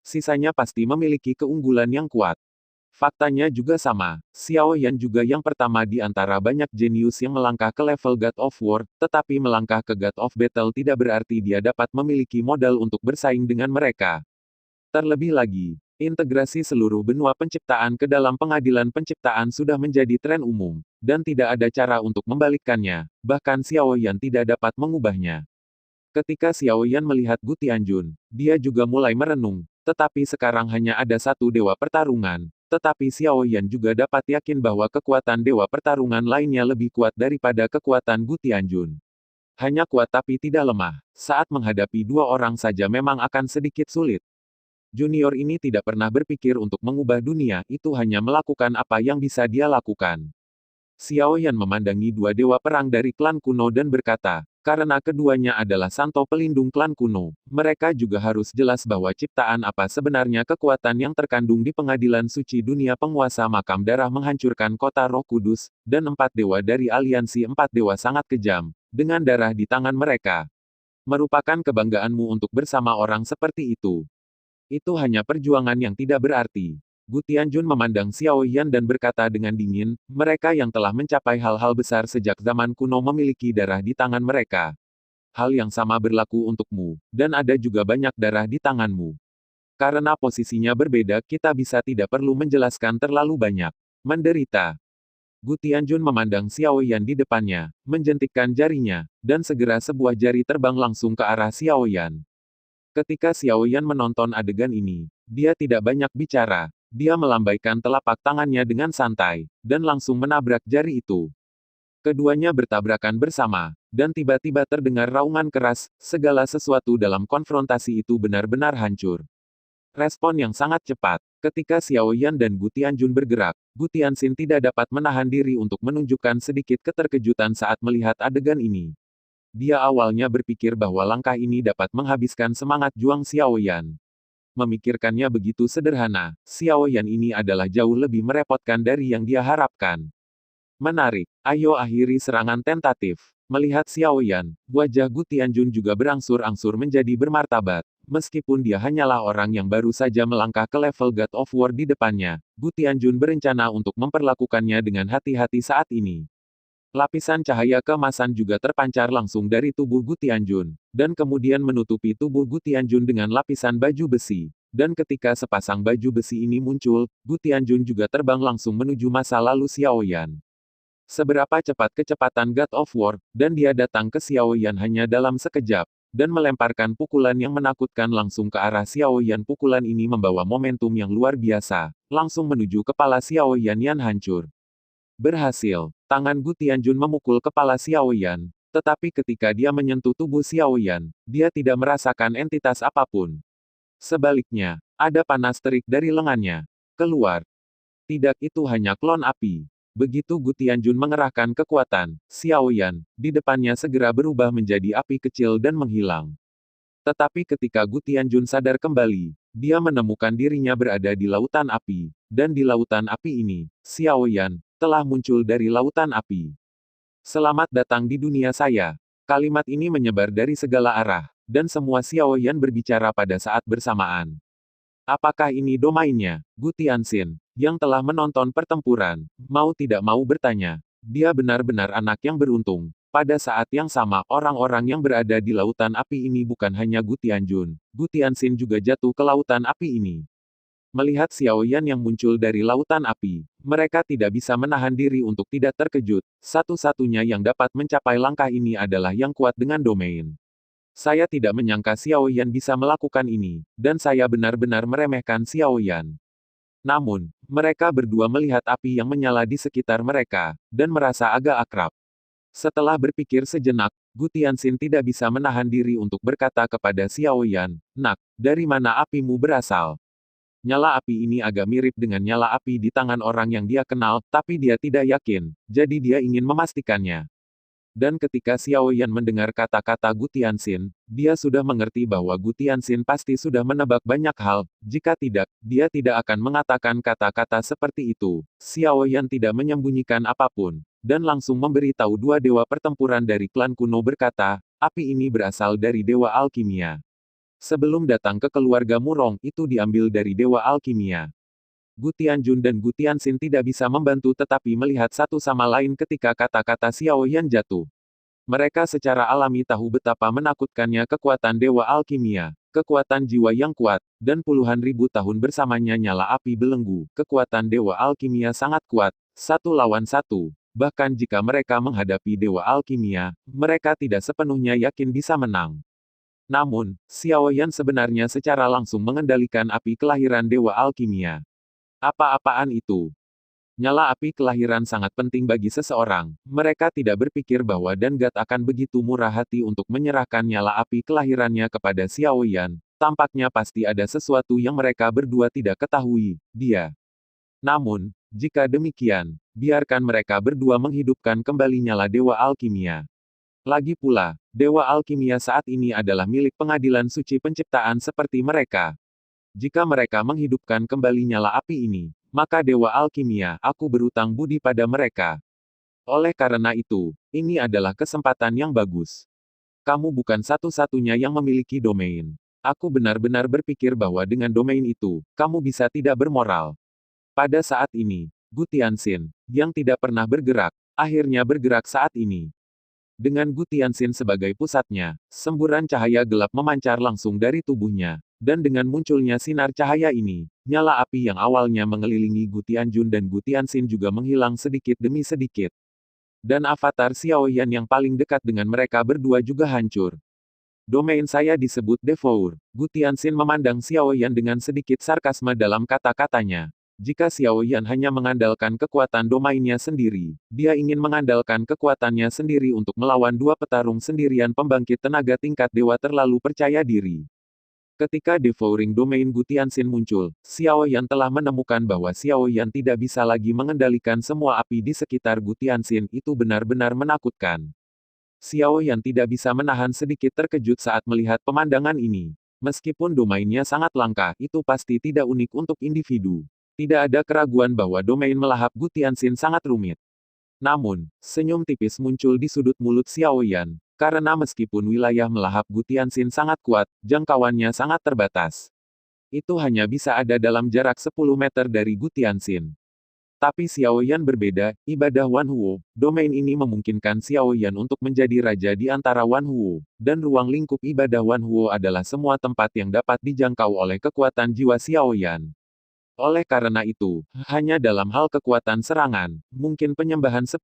Sisanya pasti memiliki keunggulan yang kuat. Faktanya juga sama, Xiao Yan juga yang pertama di antara banyak jenius yang melangkah ke level God of War, tetapi melangkah ke God of Battle tidak berarti dia dapat memiliki modal untuk bersaing dengan mereka. Terlebih lagi, integrasi seluruh benua penciptaan ke dalam pengadilan penciptaan sudah menjadi tren umum, dan tidak ada cara untuk membalikkannya, bahkan Xiao Yan tidak dapat mengubahnya. Ketika Xiao Yan melihat Gu Tianjun, dia juga mulai merenung. Tetapi sekarang hanya ada satu dewa pertarungan, tetapi Xiao Yan juga dapat yakin bahwa kekuatan dewa pertarungan lainnya lebih kuat daripada kekuatan Gu Tianjun. Hanya kuat tapi tidak lemah. Saat menghadapi dua orang saja memang akan sedikit sulit. Junior ini tidak pernah berpikir untuk mengubah dunia, itu hanya melakukan apa yang bisa dia lakukan. Xiao Yan memandangi dua dewa perang dari klan kuno dan berkata, karena keduanya adalah santo pelindung klan kuno, mereka juga harus jelas bahwa ciptaan apa sebenarnya kekuatan yang terkandung di pengadilan suci dunia penguasa makam darah menghancurkan kota Roh Kudus, dan empat dewa dari aliansi empat dewa sangat kejam, dengan darah di tangan mereka. Merupakan kebanggaanmu untuk bersama orang seperti itu. Itu hanya perjuangan yang tidak berarti. Gu Tianjun memandang Xiao Yan dan berkata dengan dingin, mereka yang telah mencapai hal-hal besar sejak zaman kuno memiliki darah di tangan mereka. Hal yang sama berlaku untukmu, dan ada juga banyak darah di tanganmu. Karena posisinya berbeda, kita bisa tidak perlu menjelaskan terlalu banyak. Menderita. Gu Tianjun memandang Xiao Yan di depannya, menjentikkan jarinya, dan segera sebuah jari terbang langsung ke arah Xiao Yan. Ketika Xiao Yan menonton adegan ini, dia tidak banyak bicara. Dia melambaikan telapak tangannya dengan santai, dan langsung menabrak jari itu. Keduanya bertabrakan bersama, dan tiba-tiba terdengar raungan keras, segala sesuatu dalam konfrontasi itu benar-benar hancur. Respon yang sangat cepat. Ketika Xiao Yan dan Gu Tianjun bergerak, Gu Tianxin tidak dapat menahan diri untuk menunjukkan sedikit keterkejutan saat melihat adegan ini. Dia awalnya berpikir bahwa langkah ini dapat menghabiskan semangat juang Xiao Yan. Memikirkannya begitu sederhana, Xiao Yan ini adalah jauh lebih merepotkan dari yang dia harapkan. Menarik, ayo akhiri serangan tentatif. Melihat Xiao Yan, wajah Gu Tianjun juga berangsur-angsur menjadi bermartabat. Meskipun dia hanyalah orang yang baru saja melangkah ke level God of War di depannya, Gu Tianjun berencana untuk memperlakukannya dengan hati-hati saat ini. Lapisan cahaya keemasan juga terpancar langsung dari tubuh Gu Tianjun, dan kemudian menutupi tubuh Gu Tianjun dengan lapisan baju besi. Dan ketika sepasang baju besi ini muncul, Gu Tianjun juga terbang langsung menuju masa lalu Xiao Yan. Seberapa cepat kecepatan God of War, dan dia datang ke Xiao Yan hanya dalam sekejap, dan melemparkan pukulan yang menakutkan langsung ke arah Xiao Yan. Pukulan ini membawa momentum yang luar biasa, langsung menuju kepala Xiao Yan yang hancur. Berhasil. Tangan Gu Tianjun memukul kepala Xiao Yan, tetapi ketika dia menyentuh tubuh Xiao Yan, dia tidak merasakan entitas apapun. Sebaliknya, ada panas terik dari lengannya. Keluar. Tidak, itu hanya klon api. Begitu Gu Tianjun mengerahkan kekuatan, Xiao Yan, di depannya segera berubah menjadi api kecil dan menghilang. Tetapi ketika Gu Tianjun sadar kembali, dia menemukan dirinya berada di lautan api, dan di lautan api ini, Xiao Yan telah muncul dari lautan api. Selamat datang di dunia saya. Kalimat ini menyebar dari segala arah, dan semua Xiao Yan berbicara pada saat bersamaan. Apakah ini domainnya? Gu Tianxin, yang telah menonton pertempuran, mau tidak mau bertanya. Dia benar-benar anak yang beruntung. Pada saat yang sama, orang-orang yang berada di lautan api ini bukan hanya Gu Tianjun. Gu Tianxin juga jatuh ke lautan api ini. Melihat Xiao Yan yang muncul dari lautan api, mereka tidak bisa menahan diri untuk tidak terkejut. Satu-satunya yang dapat mencapai langkah ini adalah yang kuat dengan domain. Saya tidak menyangka Xiao Yan bisa melakukan ini, dan saya benar-benar meremehkan Xiao Yan. Namun, mereka berdua melihat api yang menyala di sekitar mereka, dan merasa agak akrab. Setelah berpikir sejenak, Gu Tianxin tidak bisa menahan diri untuk berkata kepada Xiao Yan, "Nak, dari mana apimu berasal?" Nyala api ini agak mirip dengan nyala api di tangan orang yang dia kenal, tapi dia tidak yakin, jadi dia ingin memastikannya. Dan ketika Xiao Yan mendengar kata-kata Gu Tianxin, dia sudah mengerti bahwa Gu Tianxin pasti sudah menebak banyak hal, jika tidak, dia tidak akan mengatakan kata-kata seperti itu. Xiao Yan tidak menyembunyikan apapun, dan langsung memberitahu dua dewa pertempuran dari klan kuno berkata, api ini berasal dari dewa alkimia. Sebelum datang ke keluarga Murong, itu diambil dari dewa alkimia. Gu Tianjun dan Gu Tianxin tidak bisa membantu tetapi melihat satu sama lain ketika kata-kata Xiao Yan jatuh. Mereka secara alami tahu betapa menakutkannya kekuatan dewa alkimia, kekuatan jiwa yang kuat, dan puluhan ribu tahun bersamanya nyala api belenggu. Kekuatan dewa alkimia sangat kuat, satu lawan satu. Bahkan jika mereka menghadapi dewa alkimia, mereka tidak sepenuhnya yakin bisa menang. Namun, Xiao Yan sebenarnya secara langsung mengendalikan api kelahiran dewa alkimia. Apa-apaan itu? Nyala api kelahiran sangat penting bagi seseorang. Mereka tidak berpikir bahwa Dangat akan begitu murah hati untuk menyerahkan nyala api kelahirannya kepada Xiao Yan. Tampaknya pasti ada sesuatu yang mereka berdua tidak ketahui, dia. Namun, jika demikian, biarkan mereka berdua menghidupkan kembali nyala Dewa Alkimia. Lagi pula, Dewa Alkimia saat ini adalah milik pengadilan suci penciptaan seperti mereka. Jika mereka menghidupkan kembali nyala api ini, maka Dewa Alkimia, aku berutang budi pada mereka. Oleh karena itu, ini adalah kesempatan yang bagus. Kamu bukan satu-satunya yang memiliki domain. Aku benar-benar berpikir bahwa dengan domain itu, kamu bisa tidak bermoral. Pada saat ini, Gu Tianxin, yang tidak pernah bergerak, akhirnya bergerak saat ini. Dengan Gu Tianxin sebagai pusatnya, semburan cahaya gelap memancar langsung dari tubuhnya. Dan dengan munculnya sinar cahaya ini, nyala api yang awalnya mengelilingi Gu Tianjun dan Gu Tianxin juga menghilang sedikit demi sedikit. Dan avatar Xiao Yan yang paling dekat dengan mereka berdua juga hancur. Domain saya disebut Devour. Gu Tianxin memandang Xiao Yan dengan sedikit sarkasme dalam kata-katanya. Jika Xiao Yan hanya mengandalkan kekuatan domainnya sendiri, dia ingin mengandalkan kekuatannya sendiri untuk melawan dua petarung sendirian pembangkit tenaga tingkat dewa terlalu percaya diri. Ketika Devouring Domain Gu Tianxin muncul, Xiao Yan telah menemukan bahwa Xiao Yan tidak bisa lagi mengendalikan semua api di sekitar Gu Tianxin. Itu benar-benar menakutkan. Xiao Yan tidak bisa menahan sedikit terkejut saat melihat pemandangan ini. Meskipun domainnya sangat langka, itu pasti tidak unik untuk individu. Tidak ada keraguan bahwa domain melahap Gu Tianxin sangat rumit. Namun, senyum tipis muncul di sudut mulut Xiao Yan. Karena meskipun wilayah melahap Gu Tianxin sangat kuat, jangkauannya sangat terbatas. Itu hanya bisa ada dalam jarak 10 meter dari Gu Tianxin. Tapi Xiao Yan berbeda, ibadah Wan Huo, domain ini memungkinkan Xiao Yan untuk menjadi raja di antara Wan Huo, dan ruang lingkup ibadah Wan Huo adalah semua tempat yang dapat dijangkau oleh kekuatan jiwa Xiao Yan. Oleh karena itu, hanya dalam hal kekuatan serangan, mungkin penyembahan 10.000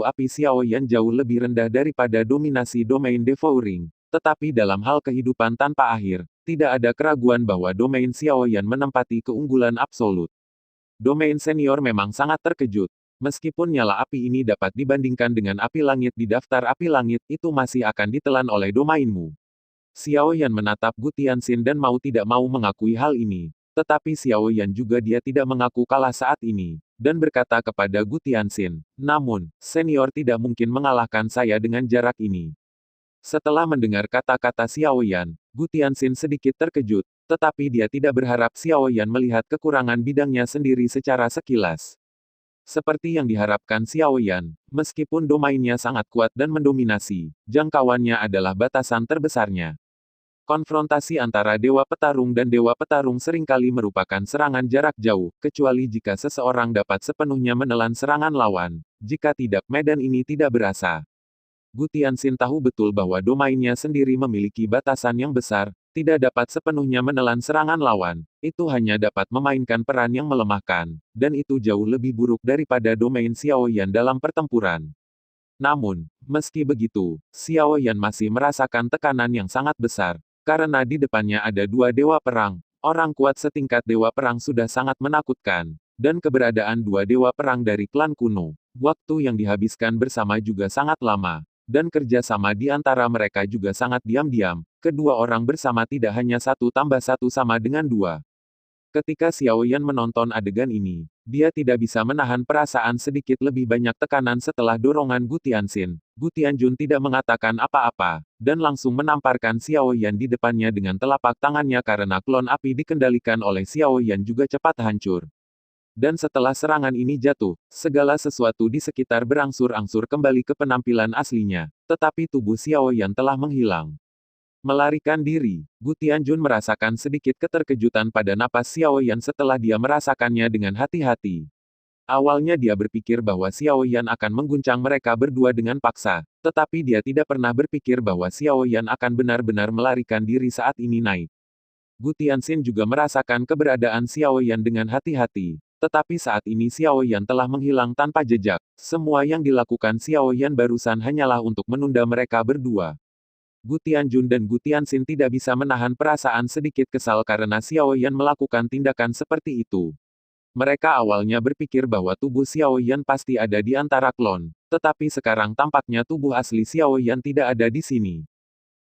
api Xiao Yan jauh lebih rendah daripada dominasi domain Devouring. Tetapi dalam hal kehidupan tanpa akhir, tidak ada keraguan bahwa domain Xiao Yan menempati keunggulan absolut. Domain senior memang sangat terkejut. Meskipun nyala api ini dapat dibandingkan dengan api langit di daftar api langit, itu masih akan ditelan oleh domainmu. Xiao Yan menatap Gu Tianxin dan mau tidak mau mengakui hal ini. Tetapi Xiao Yan juga dia tidak mengaku kalah saat ini, dan berkata kepada Gu Tianxin, namun, senior tidak mungkin mengalahkan saya dengan jarak ini. Setelah mendengar kata-kata Xiao Yan, Gu Tianxin sedikit terkejut, tetapi dia tidak berharap Xiao Yan melihat kekurangan bidangnya sendiri secara sekilas. Seperti yang diharapkan Xiao Yan, meskipun domainnya sangat kuat dan mendominasi, jangkauannya adalah batasan terbesarnya. Konfrontasi antara Dewa Petarung dan Dewa Petarung seringkali merupakan serangan jarak jauh, kecuali jika seseorang dapat sepenuhnya menelan serangan lawan. Jika tidak, medan ini tidak berasa. Gu Tianxin tahu betul bahwa domainnya sendiri memiliki batasan yang besar, tidak dapat sepenuhnya menelan serangan lawan, itu hanya dapat memainkan peran yang melemahkan, dan itu jauh lebih buruk daripada domain Xiao Yan dalam pertempuran. Namun, meski begitu, Xiao Yan masih merasakan tekanan yang sangat besar, karena di depannya ada dua dewa perang, orang kuat setingkat dewa perang sudah sangat menakutkan, dan keberadaan dua dewa perang dari klan kuno, waktu yang dihabiskan bersama juga sangat lama. Dan kerjasama di antara mereka juga sangat diam-diam, kedua orang bersama tidak hanya 1+1 sama dengan 2. Ketika Xiao Yan menonton adegan ini, dia tidak bisa menahan perasaan sedikit lebih banyak tekanan setelah dorongan Gu Tianxin. Gu Tianjun tidak mengatakan apa-apa, dan langsung menamparkan Xiao Yan di depannya dengan telapak tangannya karena klon api dikendalikan oleh Xiao Yan juga cepat hancur. Dan setelah serangan ini jatuh, segala sesuatu di sekitar berangsur-angsur kembali ke penampilan aslinya, tetapi tubuh Xiao Yan telah menghilang. Melarikan diri, Gu Tianjun merasakan sedikit keterkejutan pada napas Xiao Yan setelah dia merasakannya dengan hati-hati. Awalnya dia berpikir bahwa Xiao Yan akan mengguncang mereka berdua dengan paksa, tetapi dia tidak pernah berpikir bahwa Xiao Yan akan benar-benar melarikan diri saat ini naik. Gu Tianxin juga merasakan keberadaan Xiao Yan dengan hati-hati. Tetapi saat ini Xiao Yan telah menghilang tanpa jejak. Semua yang dilakukan Xiao Yan barusan hanyalah untuk menunda mereka berdua. Gu Tianjun dan Gu Tianxin tidak bisa menahan perasaan sedikit kesal karena Xiao Yan melakukan tindakan seperti itu. Mereka awalnya berpikir bahwa tubuh Xiao Yan pasti ada di antara klon, tetapi sekarang tampaknya tubuh asli Xiao Yan tidak ada di sini.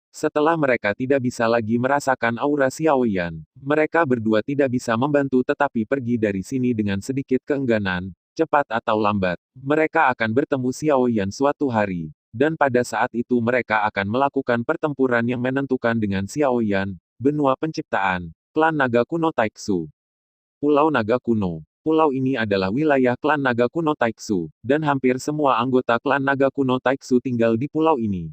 Setelah mereka tidak bisa lagi merasakan aura Xiao Yan, mereka berdua tidak bisa membantu tetapi pergi dari sini dengan sedikit keengganan, cepat atau lambat, mereka akan bertemu Xiao Yan suatu hari, dan pada saat itu mereka akan melakukan pertempuran yang menentukan dengan Xiao Yan, benua penciptaan, klan naga kuno Taiksu. Pulau Naga Kuno. Pulau ini adalah wilayah klan naga kuno Taiksu, dan hampir semua anggota klan naga kuno Taiksu tinggal di pulau ini.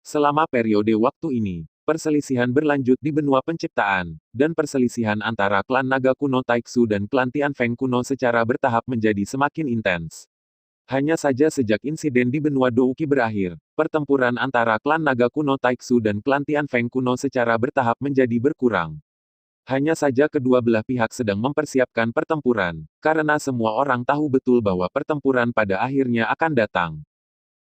Selama periode waktu ini, perselisihan berlanjut di benua penciptaan, dan perselisihan antara klan naga kuno Taiksu dan klan Tianfeng kuno secara bertahap menjadi semakin intens. Hanya saja sejak insiden di benua Douki berakhir, pertempuran antara klan naga kuno Taiksu dan klan Tianfeng kuno secara bertahap menjadi berkurang. Hanya saja kedua belah pihak sedang mempersiapkan pertempuran, karena semua orang tahu betul bahwa pertempuran pada akhirnya akan datang.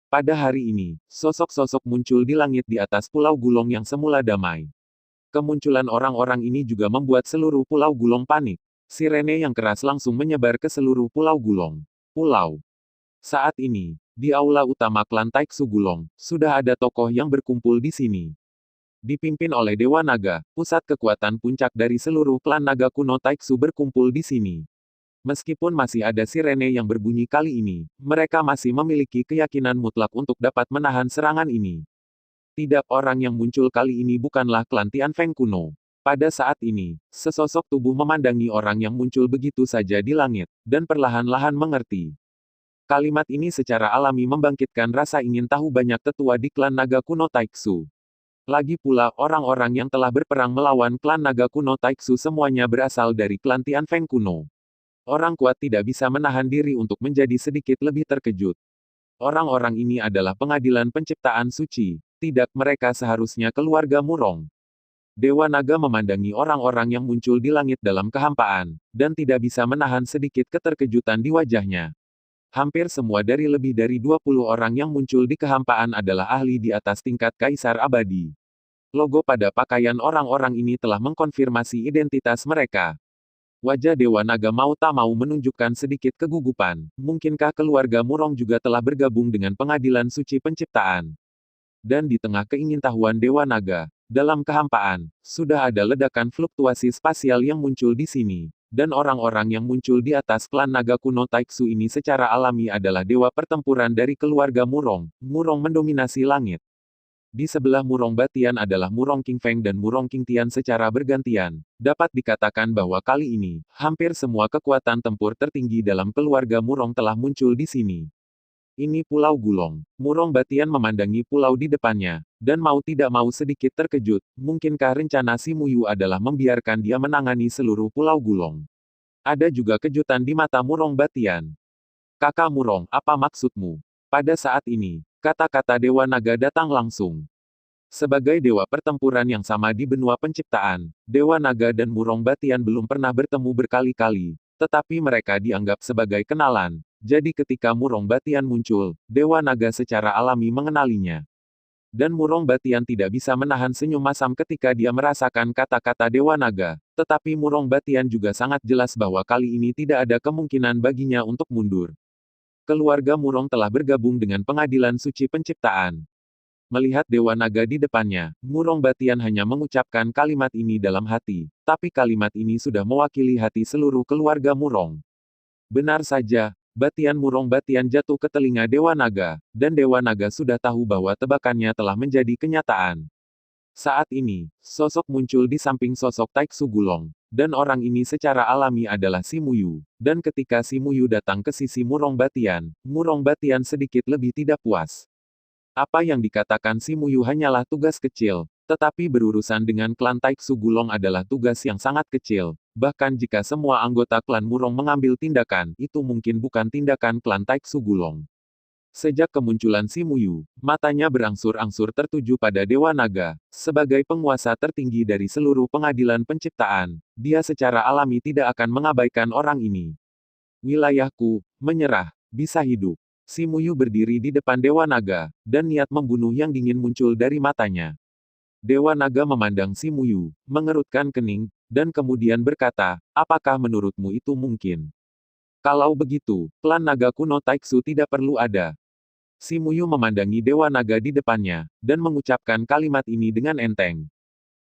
Pada hari ini, sosok-sosok muncul di langit di atas Pulau Gulong yang semula damai. Kemunculan orang-orang ini juga membuat seluruh Pulau Gulong panik. Sirene yang keras langsung menyebar ke seluruh Pulau Gulong. Pulau. Saat ini, di aula utama klan Taiksu Gulong, sudah ada tokoh yang berkumpul di sini. Dipimpin oleh Dewa Naga, pusat kekuatan puncak dari seluruh klan naga kuno Taiksu berkumpul di sini. Meskipun masih ada sirene yang berbunyi kali ini, mereka masih memiliki keyakinan mutlak untuk dapat menahan serangan ini. Tidak, orang yang muncul kali ini bukanlah klan Tianfeng kuno. Pada saat ini, sesosok tubuh memandangi orang yang muncul begitu saja di langit, dan perlahan-lahan mengerti. Kalimat ini secara alami membangkitkan rasa ingin tahu banyak tetua di klan naga kuno Taiksu. Lagi pula, orang-orang yang telah berperang melawan klan naga kuno Taiksu semuanya berasal dari klan Tianfeng kuno. Orang kuat tidak bisa menahan diri untuk menjadi sedikit lebih terkejut. Orang-orang ini adalah pengadilan penciptaan suci. Tidak, mereka seharusnya keluarga Murong. Dewa Naga memandangi orang-orang yang muncul di langit dalam kehampaan, dan tidak bisa menahan sedikit keterkejutan di wajahnya. Hampir semua dari lebih dari 20 orang yang muncul di kehampaan adalah ahli di atas tingkat Kaisar Abadi. Logo pada pakaian orang-orang ini telah mengkonfirmasi identitas mereka. Wajah Dewa Naga mau tak mau menunjukkan sedikit kegugupan. Mungkinkah keluarga Murong juga telah bergabung dengan pengadilan suci penciptaan? Dan di tengah keingintahuan Dewa Naga, dalam kehampaan, sudah ada ledakan fluktuasi spasial yang muncul di sini. Dan orang-orang yang muncul di atas klan naga kuno Taiksu ini secara alami adalah dewa pertempuran dari keluarga Murong. Murong mendominasi langit. Di sebelah Murong Batian adalah Murong King Feng dan Murong King Tian secara bergantian. Dapat dikatakan bahwa kali ini, hampir semua kekuatan tempur tertinggi dalam keluarga Murong telah muncul di sini. Ini Pulau Gulong. Murong Batian memandangi pulau di depannya, dan mau tidak mau sedikit terkejut. Mungkinkah rencana si Muyu adalah membiarkan dia menangani seluruh Pulau Gulong? Ada juga kejutan di mata Murong Batian. Kakak Murong, apa maksudmu? Pada saat ini, kata-kata Dewa Naga datang langsung. Sebagai dewa pertempuran yang sama di benua penciptaan, Dewa Naga dan Murong Batian belum pernah bertemu berkali-kali, tetapi mereka dianggap sebagai kenalan. Jadi ketika Murong Batian muncul, Dewa Naga secara alami mengenalinya. Dan Murong Batian tidak bisa menahan senyum masam ketika dia merasakan kata-kata Dewa Naga. Tetapi Murong Batian juga sangat jelas bahwa kali ini tidak ada kemungkinan baginya untuk mundur. Keluarga Murong telah bergabung dengan pengadilan suci penciptaan. Melihat Dewa Naga di depannya, Murong Batian hanya mengucapkan kalimat ini dalam hati. Tapi kalimat ini sudah mewakili hati seluruh keluarga Murong. Benar saja. Batian Murong Batian jatuh ke telinga Dewa Naga, dan Dewa Naga sudah tahu bahwa tebakannya telah menjadi kenyataan. Saat ini, sosok muncul di samping sosok Taiksu Gulong, dan orang ini secara alami adalah si Muyu. Dan ketika si Muyu datang ke sisi Murong Batian sedikit lebih tidak puas. Apa yang dikatakan si Muyu hanyalah tugas kecil, tetapi berurusan dengan klan Taiksu Gulong adalah tugas yang sangat kecil. Bahkan jika semua anggota klan Murong mengambil tindakan, itu mungkin bukan tindakan klan Taiksu Gulong. Sejak kemunculan si Muyu, matanya berangsur-angsur tertuju pada Dewa Naga. Sebagai penguasa tertinggi dari seluruh pengadilan penciptaan, dia secara alami tidak akan mengabaikan orang ini. Wilayahku, menyerah, bisa hidup. Si Muyu berdiri di depan Dewa Naga, dan niat membunuh yang dingin muncul dari matanya. Dewa Naga memandang si Muyu, mengerutkan kening, dan kemudian berkata, apakah menurutmu itu mungkin? Kalau begitu, klan naga kuno Taiksu tidak perlu ada. Si Muyu memandangi Dewa Naga di depannya, dan mengucapkan kalimat ini dengan enteng.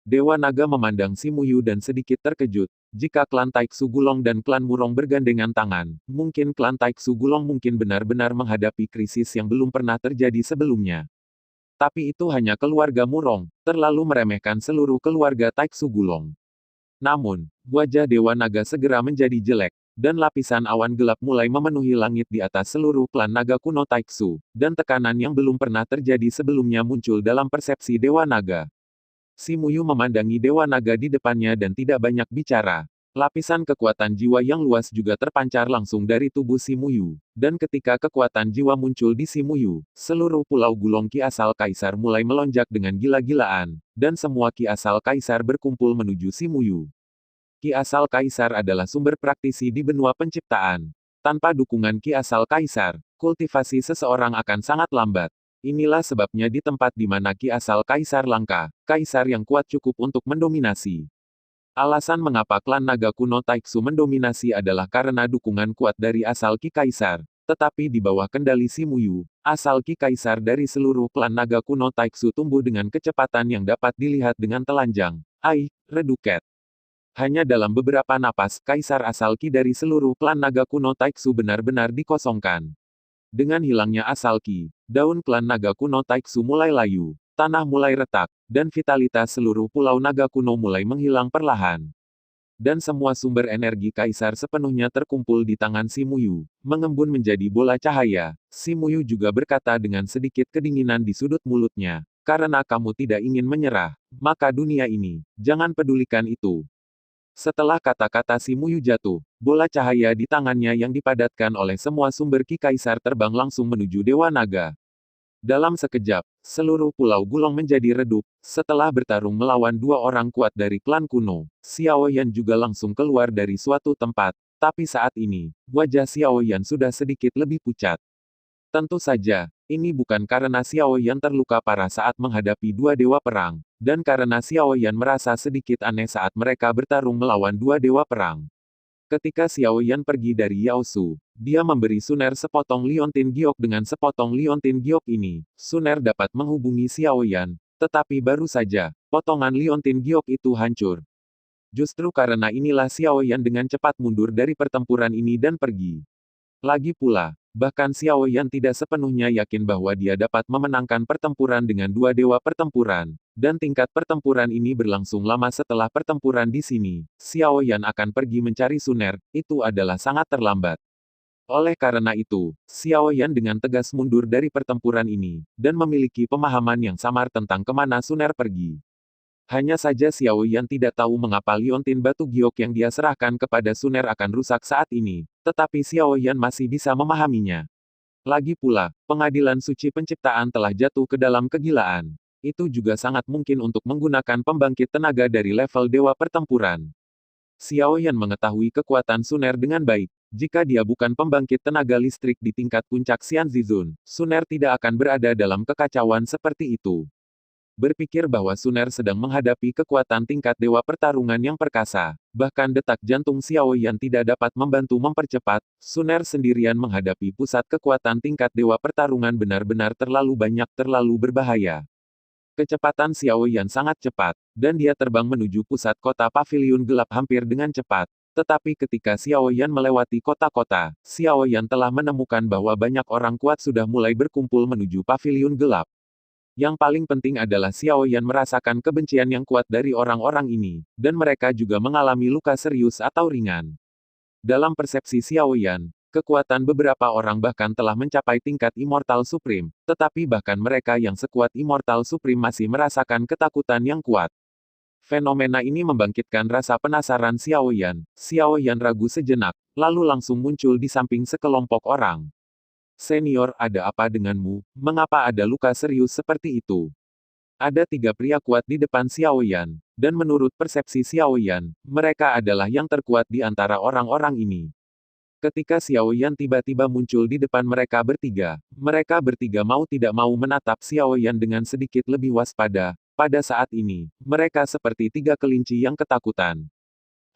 Dewa Naga memandang si Muyu dan sedikit terkejut. Jika klan Taiksu Gulong dan klan Murong bergandengan tangan, mungkin klan Taiksu Gulong mungkin benar-benar menghadapi krisis yang belum pernah terjadi sebelumnya. Tapi itu hanya keluarga Murong, terlalu meremehkan seluruh keluarga Taiksu Gulong. Namun, wajah Dewa Naga segera menjadi jelek, dan lapisan awan gelap mulai memenuhi langit di atas seluruh klan naga kuno Taiksu, dan tekanan yang belum pernah terjadi sebelumnya muncul dalam persepsi Dewa Naga. Si Muyu memandangi Dewa Naga di depannya dan tidak banyak bicara. Lapisan kekuatan jiwa yang luas juga terpancar langsung dari tubuh si Muyu, dan ketika kekuatan jiwa muncul di si Muyu, seluruh pulau Gulong Ki asal Kaisar mulai melonjak dengan gila-gilaan, dan semua Ki asal Kaisar berkumpul menuju si Muyu. Ki asal Kaisar adalah sumber praktisi di benua penciptaan. Tanpa dukungan Ki asal Kaisar, kultivasi seseorang akan sangat lambat. Inilah sebabnya di tempat di mana Ki asal Kaisar langka, Kaisar yang kuat cukup untuk mendominasi. Alasan mengapa klan naga kuno Taiksu mendominasi adalah karena dukungan kuat dari asal Ki Kaisar. Tetapi di bawah kendali si Muyu, asal Ki Kaisar dari seluruh klan naga kuno Taiksu tumbuh dengan kecepatan yang dapat dilihat dengan telanjang. Reduket. Hanya dalam beberapa napas, Kaisar asal Ki dari seluruh klan naga kuno Taiksu benar-benar dikosongkan. Dengan hilangnya asal Ki, daun klan naga kuno Taiksu mulai layu, tanah mulai retak, dan vitalitas seluruh pulau naga kuno mulai menghilang perlahan. Dan semua sumber energi Kaisar sepenuhnya terkumpul di tangan si Muyu, mengembun menjadi bola cahaya. Si Muyu juga berkata dengan sedikit kedinginan di sudut mulutnya, karena kamu tidak ingin menyerah, maka dunia ini, jangan pedulikan itu. Setelah kata-kata si Muyu jatuh, bola cahaya di tangannya yang dipadatkan oleh semua sumber Ki Kaisar terbang langsung menuju Dewa Naga. Dalam sekejap, seluruh pulau Gulong menjadi redup. Setelah bertarung melawan dua orang kuat dari klan kuno, Xiao Yan juga langsung keluar dari suatu tempat. Tapi saat ini, wajah Xiao Yan sudah sedikit lebih pucat. Tentu saja, ini bukan karena Xiao Yan terluka parah saat menghadapi dua dewa perang, dan karena Xiao Yan merasa sedikit aneh saat mereka bertarung melawan dua dewa perang. Ketika Xiao Yan pergi dari Yaosu, dia memberi Suner sepotong liontin giok. Dengan sepotong liontin giok ini, Suner dapat menghubungi Xiao Yan, tetapi baru saja, potongan liontin giok itu hancur. Justru karena inilah Xiao Yan dengan cepat mundur dari pertempuran ini dan pergi. Lagi pula, bahkan Xiao Yan tidak sepenuhnya yakin bahwa dia dapat memenangkan pertempuran dengan dua dewa pertempuran, dan tingkat pertempuran ini berlangsung lama setelah pertempuran di sini. Xiao Yan akan pergi mencari Suner, itu adalah sangat terlambat. Oleh karena itu, Xiao Yan dengan tegas mundur dari pertempuran ini, dan memiliki pemahaman yang samar tentang kemana Suner pergi. Hanya saja Xiao Yan tidak tahu mengapa liontin batu giok yang dia serahkan kepada Suner akan rusak saat ini, tetapi Xiao Yan masih bisa memahaminya. Lagi pula, pengadilan suci penciptaan telah jatuh ke dalam kegilaan. Itu juga sangat mungkin untuk menggunakan pembangkit tenaga dari level dewa pertempuran. Xiao Yan mengetahui kekuatan Suner dengan baik. Jika dia bukan pembangkit tenaga listrik di tingkat puncak Xianzizun, Suner tidak akan berada dalam kekacauan seperti itu. Berpikir bahwa Suner sedang menghadapi kekuatan tingkat dewa pertarungan yang perkasa, bahkan detak jantung Xiao Yan tidak dapat membantu mempercepat, Suner sendirian menghadapi pusat kekuatan tingkat dewa pertarungan benar-benar terlalu banyak, terlalu berbahaya. Kecepatan Xiao Yan sangat cepat, dan dia terbang menuju pusat kota paviliun gelap hampir dengan cepat. Tetapi ketika Xiao Yan melewati kota-kota, Xiao Yan telah menemukan bahwa banyak orang kuat sudah mulai berkumpul menuju paviliun gelap. Yang paling penting adalah Xiao Yan merasakan kebencian yang kuat dari orang-orang ini, dan mereka juga mengalami luka serius atau ringan. Dalam persepsi Xiao Yan, kekuatan beberapa orang bahkan telah mencapai tingkat Immortal Supreme, tetapi bahkan mereka yang sekuat Immortal Supreme masih merasakan ketakutan yang kuat. Fenomena ini membangkitkan rasa penasaran Xiao Yan. Xiao Yan ragu sejenak, lalu langsung muncul di samping sekelompok orang. Senior, ada apa denganmu? Mengapa ada luka serius seperti itu? Ada tiga pria kuat di depan Xiao Yan, dan menurut persepsi Xiao Yan, mereka adalah yang terkuat di antara orang-orang ini. Ketika Xiao Yan tiba-tiba muncul di depan mereka bertiga mau tidak mau menatap Xiao Yan dengan sedikit lebih waspada. Pada saat ini, mereka seperti tiga kelinci yang ketakutan.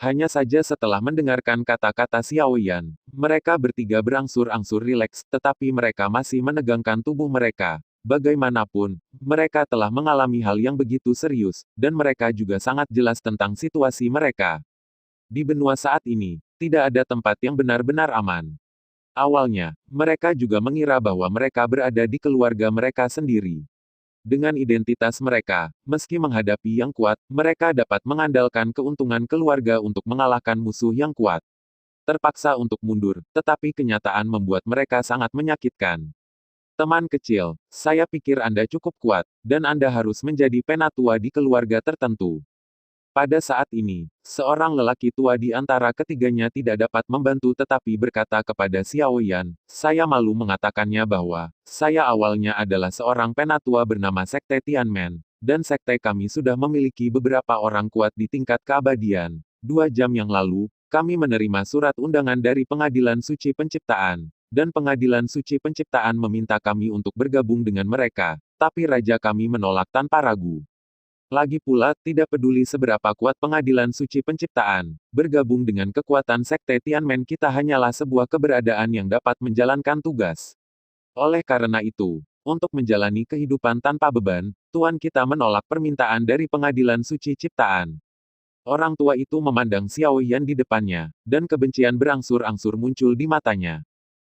Hanya saja setelah mendengarkan kata-kata Xiao Yan, mereka bertiga berangsur-angsur rileks, tetapi mereka masih menegangkan tubuh mereka. Bagaimanapun, mereka telah mengalami hal yang begitu serius, dan mereka juga sangat jelas tentang situasi mereka. Di benua saat ini, tidak ada tempat yang benar-benar aman. Awalnya, mereka juga mengira bahwa mereka berada di keluarga mereka sendiri. Dengan identitas mereka, meski menghadapi yang kuat, mereka dapat mengandalkan keuntungan keluarga untuk mengalahkan musuh yang kuat. Terpaksa untuk mundur, tetapi kenyataan membuat mereka sangat menyakitkan. Teman kecil, saya pikir Anda cukup kuat, dan Anda harus menjadi penatua di keluarga tertentu. Pada saat ini, seorang lelaki tua di antara ketiganya tidak dapat membantu tetapi berkata kepada Xiao Yan, saya malu mengatakannya bahwa, saya awalnya adalah seorang penatua bernama Sekte Tianmen, dan sekte kami sudah memiliki beberapa orang kuat di tingkat keabadian. 2 jam yang lalu, kami menerima surat undangan dari Pengadilan Suci Penciptaan, dan Pengadilan Suci Penciptaan meminta kami untuk bergabung dengan mereka, tapi Raja kami menolak tanpa ragu. Lagi pula, tidak peduli seberapa kuat Pengadilan Suci Penciptaan, bergabung dengan kekuatan Sekte Tianmen kita hanyalah sebuah keberadaan yang dapat menjalankan tugas. Oleh karena itu, untuk menjalani kehidupan tanpa beban, Tuan kita menolak permintaan dari Pengadilan Suci Ciptaan. Orang tua itu memandang Xiao Yan di depannya, dan kebencian berangsur-angsur muncul di matanya.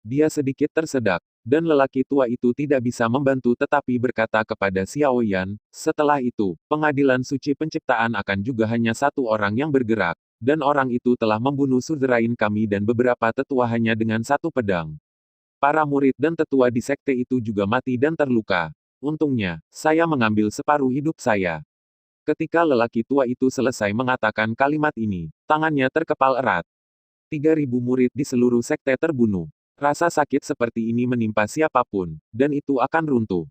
Dia sedikit tersedak, dan lelaki tua itu tidak bisa membantu tetapi berkata kepada Xiao Yan, setelah itu, Pengadilan Suci Penciptaan akan juga hanya satu orang yang bergerak, dan orang itu telah membunuh suderain kami dan beberapa tetua hanya dengan satu pedang. Para murid dan tetua di sekte itu juga mati dan terluka. Untungnya, saya mengambil separuh hidup saya. Ketika lelaki tua itu selesai mengatakan kalimat ini, tangannya terkepal erat. 3.000 murid di seluruh sekte terbunuh. Rasa sakit seperti ini menimpa siapapun, dan itu akan runtuh.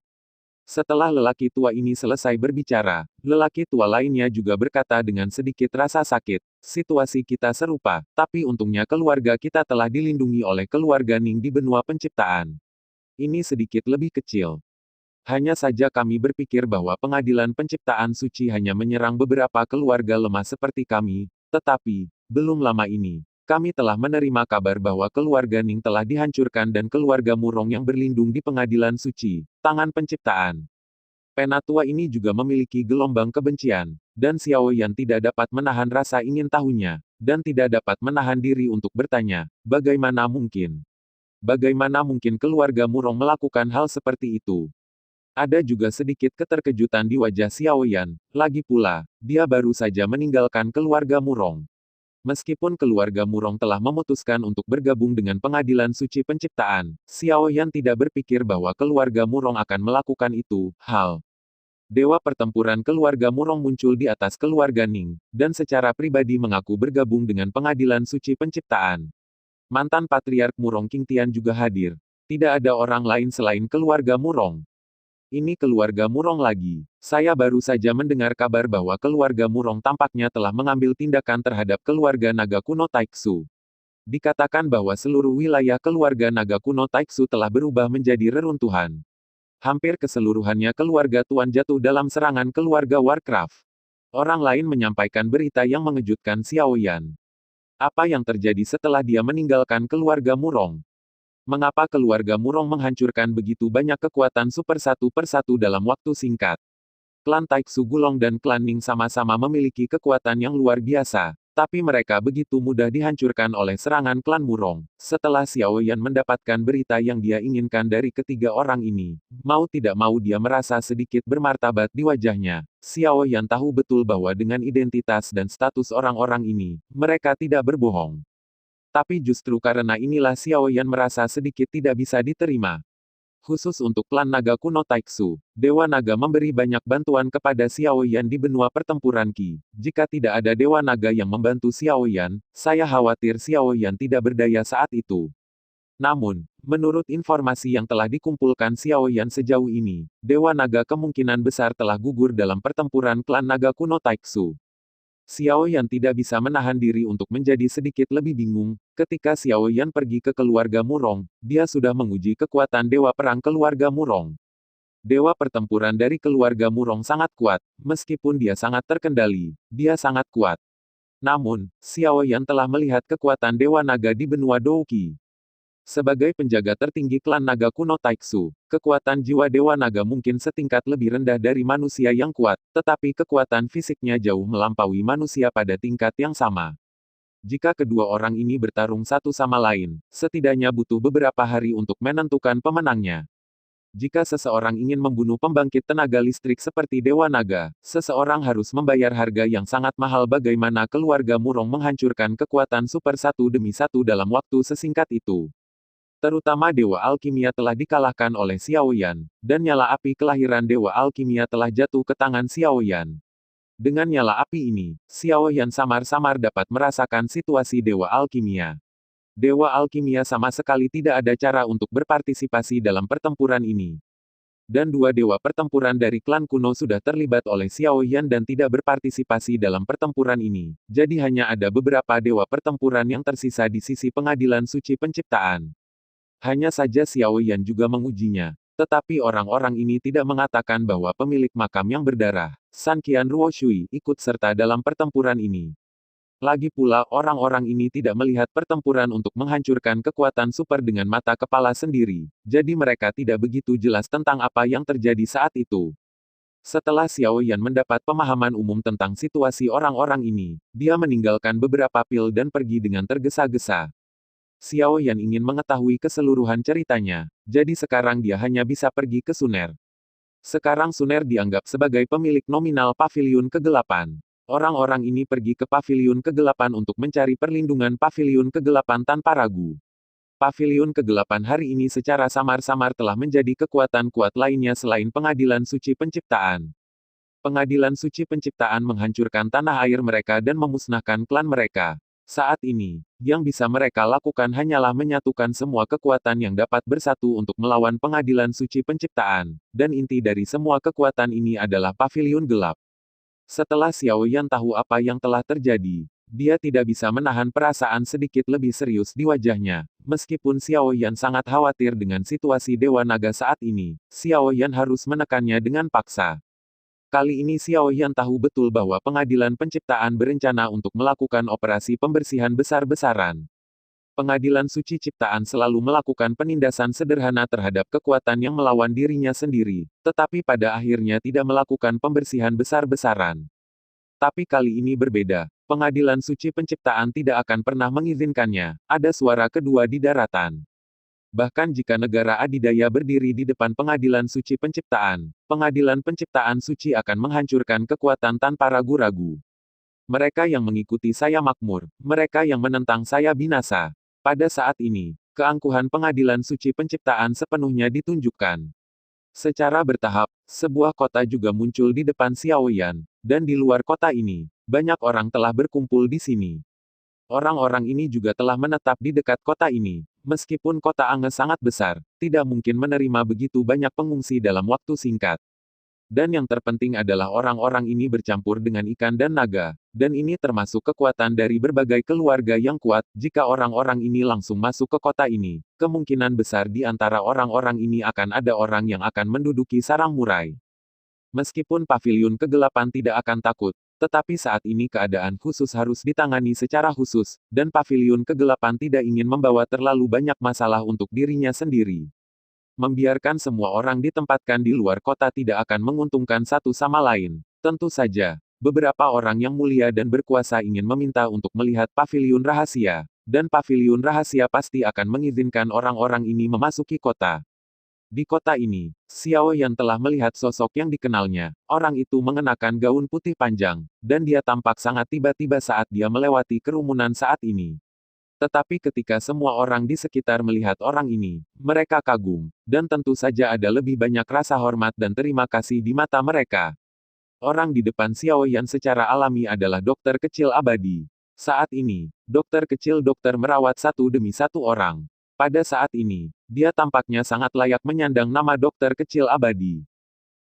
Setelah lelaki tua ini selesai berbicara, lelaki tua lainnya juga berkata dengan sedikit rasa sakit, situasi kita serupa, tapi untungnya keluarga kita telah dilindungi oleh keluarga Ning di benua penciptaan. Ini sedikit lebih kecil. Hanya saja kami berpikir bahwa pengadilan penciptaan suci hanya menyerang beberapa keluarga lemah seperti kami, tetapi, belum lama ini, kami telah menerima kabar bahwa keluarga Ning telah dihancurkan dan keluarga Murong yang berlindung di pengadilan suci, tangan penciptaan. Penatua ini juga memiliki gelombang kebencian, dan Xiao Yan tidak dapat menahan rasa ingin tahunya, dan tidak dapat menahan diri untuk bertanya, bagaimana mungkin? Bagaimana mungkin keluarga Murong melakukan hal seperti itu? Ada juga sedikit keterkejutan di wajah Xiao Yan, lagi pula, dia baru saja meninggalkan keluarga Murong. Meskipun keluarga Murong telah memutuskan untuk bergabung dengan Pengadilan Suci Penciptaan, Xiao Yan tidak berpikir bahwa keluarga Murong akan melakukan itu. Dewa pertempuran keluarga Murong muncul di atas keluarga Ning, dan secara pribadi mengaku bergabung dengan Pengadilan Suci Penciptaan. Mantan Patriark Murong King Tian juga hadir. Tidak ada orang lain selain keluarga Murong. Ini keluarga Murong lagi. Saya baru saja mendengar kabar bahwa keluarga Murong tampaknya telah mengambil tindakan terhadap keluarga naga kuno Taiksu. Dikatakan bahwa seluruh wilayah keluarga naga kuno Taiksu telah berubah menjadi reruntuhan. Hampir keseluruhannya keluarga Tuan jatuh dalam serangan keluarga Warcraft. Orang lain menyampaikan berita yang mengejutkan Xiao Yan. Apa yang terjadi setelah dia meninggalkan keluarga Murong? Mengapa keluarga Murong menghancurkan begitu banyak kekuatan super satu persatu dalam waktu singkat? Klan Taiksu Gulong dan klan Ning sama-sama memiliki kekuatan yang luar biasa, tapi mereka begitu mudah dihancurkan oleh serangan klan Murong. Setelah Xiao Yan mendapatkan berita yang dia inginkan dari ketiga orang ini, mau tidak mau dia merasa sedikit bermartabat di wajahnya. Xiao Yan tahu betul bahwa dengan identitas dan status orang-orang ini, mereka tidak berbohong. Tapi justru karena inilah Xiao Yan merasa sedikit tidak bisa diterima. Khusus untuk klan naga kuno Taiksu, Dewa Naga memberi banyak bantuan kepada Xiao Yan di benua pertempuran Qi. Jika tidak ada Dewa Naga yang membantu Xiao Yan, saya khawatir Xiao Yan tidak berdaya saat itu. Namun, menurut informasi yang telah dikumpulkan Xiao Yan sejauh ini, Dewa Naga kemungkinan besar telah gugur dalam pertempuran klan naga kuno Taiksu. Xiao Yan tidak bisa menahan diri untuk menjadi sedikit lebih bingung. Ketika Xiao Yan pergi ke keluarga Murong, dia sudah menguji kekuatan Dewa Perang keluarga Murong. Dewa pertempuran dari keluarga Murong sangat kuat, meskipun dia sangat terkendali, dia sangat kuat. Namun, Xiao Yan telah melihat kekuatan Dewa Naga di benua Douqi. Sebagai penjaga tertinggi klan naga kuno Taiksu, kekuatan jiwa Dewa Naga mungkin setingkat lebih rendah dari manusia yang kuat, tetapi kekuatan fisiknya jauh melampaui manusia pada tingkat yang sama. Jika kedua orang ini bertarung satu sama lain, setidaknya butuh beberapa hari untuk menentukan pemenangnya. Jika seseorang ingin membunuh pembangkit tenaga listrik seperti Dewa Naga, seseorang harus membayar harga yang sangat mahal. Bagaimana keluarga Murong menghancurkan kekuatan super satu demi satu dalam waktu sesingkat itu. Terutama Dewa Alkimia telah dikalahkan oleh Xiao Yan, dan nyala api kelahiran Dewa Alkimia telah jatuh ke tangan Xiao Yan. Dengan nyala api ini, Xiao Yan samar-samar dapat merasakan situasi Dewa Alkimia. Dewa Alkimia sama sekali tidak ada cara untuk berpartisipasi dalam pertempuran ini. Dan dua dewa pertempuran dari klan kuno sudah terlibat oleh Xiao Yan dan tidak berpartisipasi dalam pertempuran ini. Jadi hanya ada beberapa dewa pertempuran yang tersisa di sisi pengadilan suci penciptaan. Hanya saja Xiao Yan juga mengujinya. Tetapi orang-orang ini tidak mengatakan bahwa pemilik makam yang berdarah, San Qian Ruoshui, ikut serta dalam pertempuran ini. Lagi pula orang-orang ini tidak melihat pertempuran untuk menghancurkan kekuatan super dengan mata kepala sendiri, jadi mereka tidak begitu jelas tentang apa yang terjadi saat itu. Setelah Xiao Yan mendapat pemahaman umum tentang situasi orang-orang ini, dia meninggalkan beberapa pil dan pergi dengan tergesa-gesa. Xiao Yan ingin mengetahui keseluruhan ceritanya, jadi sekarang dia hanya bisa pergi ke Suner. Sekarang Suner dianggap sebagai pemilik nominal Paviliun Kegelapan. Orang-orang ini pergi ke Paviliun Kegelapan untuk mencari perlindungan Paviliun Kegelapan tanpa ragu. Paviliun Kegelapan hari ini secara samar-samar telah menjadi kekuatan kuat lainnya selain Pengadilan Suci Penciptaan. Pengadilan Suci Penciptaan menghancurkan tanah air mereka dan memusnahkan klan mereka. Saat ini, yang bisa mereka lakukan hanyalah menyatukan semua kekuatan yang dapat bersatu untuk melawan Pengadilan Suci Penciptaan, dan inti dari semua kekuatan ini adalah Paviliun Gelap. Setelah Xiao Yan tahu apa yang telah terjadi, dia tidak bisa menahan perasaan sedikit lebih serius di wajahnya. Meskipun Xiao Yan sangat khawatir dengan situasi Dewa Naga saat ini, Xiao Yan harus menekannya dengan paksa. Kali ini Xiao Yan tahu betul bahwa Pengadilan Penciptaan berencana untuk melakukan operasi pembersihan besar-besaran. Pengadilan Suci Ciptaan selalu melakukan penindasan sederhana terhadap kekuatan yang melawan dirinya sendiri, tetapi pada akhirnya tidak melakukan pembersihan besar-besaran. Tapi kali ini berbeda, Pengadilan Suci Penciptaan tidak akan pernah mengizinkannya. Ada suara kedua di daratan. Bahkan jika negara adidaya berdiri di depan Pengadilan Suci Penciptaan, Pengadilan Penciptaan Suci akan menghancurkan kekuatan tanpa ragu-ragu. Mereka yang mengikuti saya makmur, mereka yang menentang saya binasa. Pada saat ini, keangkuhan Pengadilan Suci Penciptaan sepenuhnya ditunjukkan. Secara bertahap, sebuah kota juga muncul di depan Xiao Yan, dan di luar kota ini, banyak orang telah berkumpul di sini. Orang-orang ini juga telah menetap di dekat kota ini. Meskipun kota Ange sangat besar, tidak mungkin menerima begitu banyak pengungsi dalam waktu singkat. Dan yang terpenting adalah orang-orang ini bercampur dengan ikan dan naga, dan ini termasuk kekuatan dari berbagai keluarga yang kuat. Jika orang-orang ini langsung masuk ke kota ini, kemungkinan besar di antara orang-orang ini akan ada orang yang akan menduduki sarang murai. Meskipun Paviliun Kegelapan tidak akan takut, tetapi saat ini keadaan khusus harus ditangani secara khusus, dan Paviliun Kegelapan tidak ingin membawa terlalu banyak masalah untuk dirinya sendiri. Membiarkan semua orang ditempatkan di luar kota tidak akan menguntungkan satu sama lain. Tentu saja, beberapa orang yang mulia dan berkuasa ingin meminta untuk melihat Paviliun Rahasia, dan Paviliun Rahasia pasti akan mengizinkan orang-orang ini memasuki kota. Di kota ini, Xiao Yan telah melihat sosok yang dikenalnya. Orang itu mengenakan gaun putih panjang, dan dia tampak sangat tiba-tiba saat dia melewati kerumunan saat ini. Tetapi ketika semua orang di sekitar melihat orang ini, mereka kagum, dan tentu saja ada lebih banyak rasa hormat dan terima kasih di mata mereka. Orang di depan Xiao Yan secara alami adalah dokter kecil abadi. Saat ini, dokter kecil dokter merawat satu demi satu orang. Pada saat ini, dia tampaknya sangat layak menyandang nama dokter kecil abadi.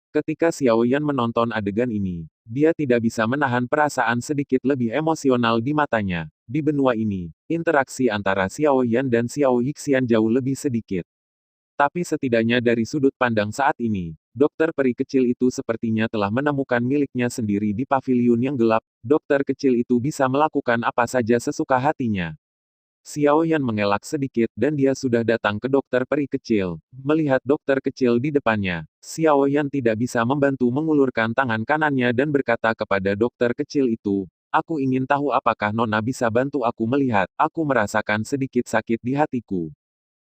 Ketika Xiao Yan menonton adegan ini, dia tidak bisa menahan perasaan sedikit lebih emosional di matanya. Di benua ini, interaksi antara Xiao Yan dan Xiao Yixian jauh lebih sedikit. Tapi setidaknya dari sudut pandang saat ini, dokter peri kecil itu sepertinya telah menemukan miliknya sendiri di paviliun yang gelap. Dokter kecil itu bisa melakukan apa saja sesuka hatinya. Xiao Yan mengelak sedikit dan dia sudah datang ke dokter peri kecil. Melihat dokter kecil di depannya, Xiao Yan tidak bisa membantu mengulurkan tangan kanannya dan berkata kepada dokter kecil itu, "Aku ingin tahu apakah Nona bisa bantu aku melihat, aku merasakan sedikit sakit di hatiku."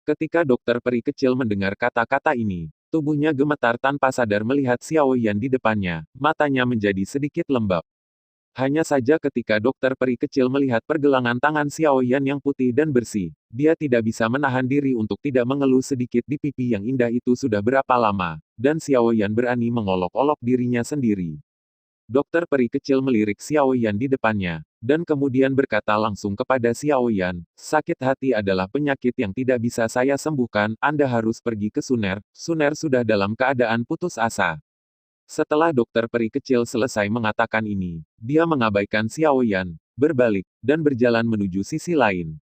Ketika dokter peri kecil mendengar kata-kata ini, tubuhnya gemetar tanpa sadar melihat Xiao Yan di depannya, matanya menjadi sedikit lembab. Hanya saja ketika dokter peri kecil melihat pergelangan tangan Xiao Yan yang putih dan bersih, dia tidak bisa menahan diri untuk tidak mengeluh sedikit di pipi yang indah itu sudah berapa lama, dan Xiao Yan berani mengolok-olok dirinya sendiri. Dokter peri kecil melirik Xiao Yan di depannya, dan kemudian berkata langsung kepada Xiao Yan, "Sakit hati adalah penyakit yang tidak bisa saya sembuhkan, Anda harus pergi ke Suner. Suner sudah dalam keadaan putus asa." Setelah dokter peri kecil selesai mengatakan ini, dia mengabaikan Xiao Yan, berbalik, dan berjalan menuju sisi lain.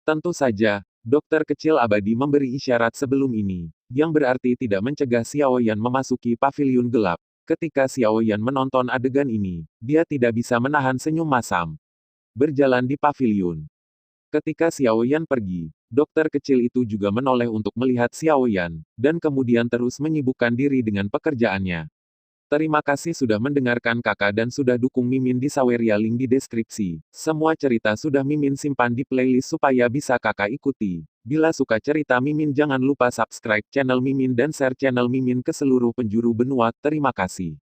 Tentu saja, dokter kecil abadi memberi isyarat sebelum ini, yang berarti tidak mencegah Xiao Yan memasuki paviliun gelap. Ketika Xiao Yan menonton adegan ini, dia tidak bisa menahan senyum masam. Berjalan di paviliun. Ketika Xiao Yan pergi, dokter kecil itu juga menoleh untuk melihat Xiao Yan, dan kemudian terus menyibukkan diri dengan pekerjaannya. Terima kasih sudah mendengarkan kakak dan sudah dukung Mimin di Saweria, link di deskripsi. Semua cerita sudah Mimin simpan di playlist supaya bisa kakak ikuti. Bila suka cerita Mimin jangan lupa subscribe channel Mimin dan share channel Mimin ke seluruh penjuru benua. Terima kasih.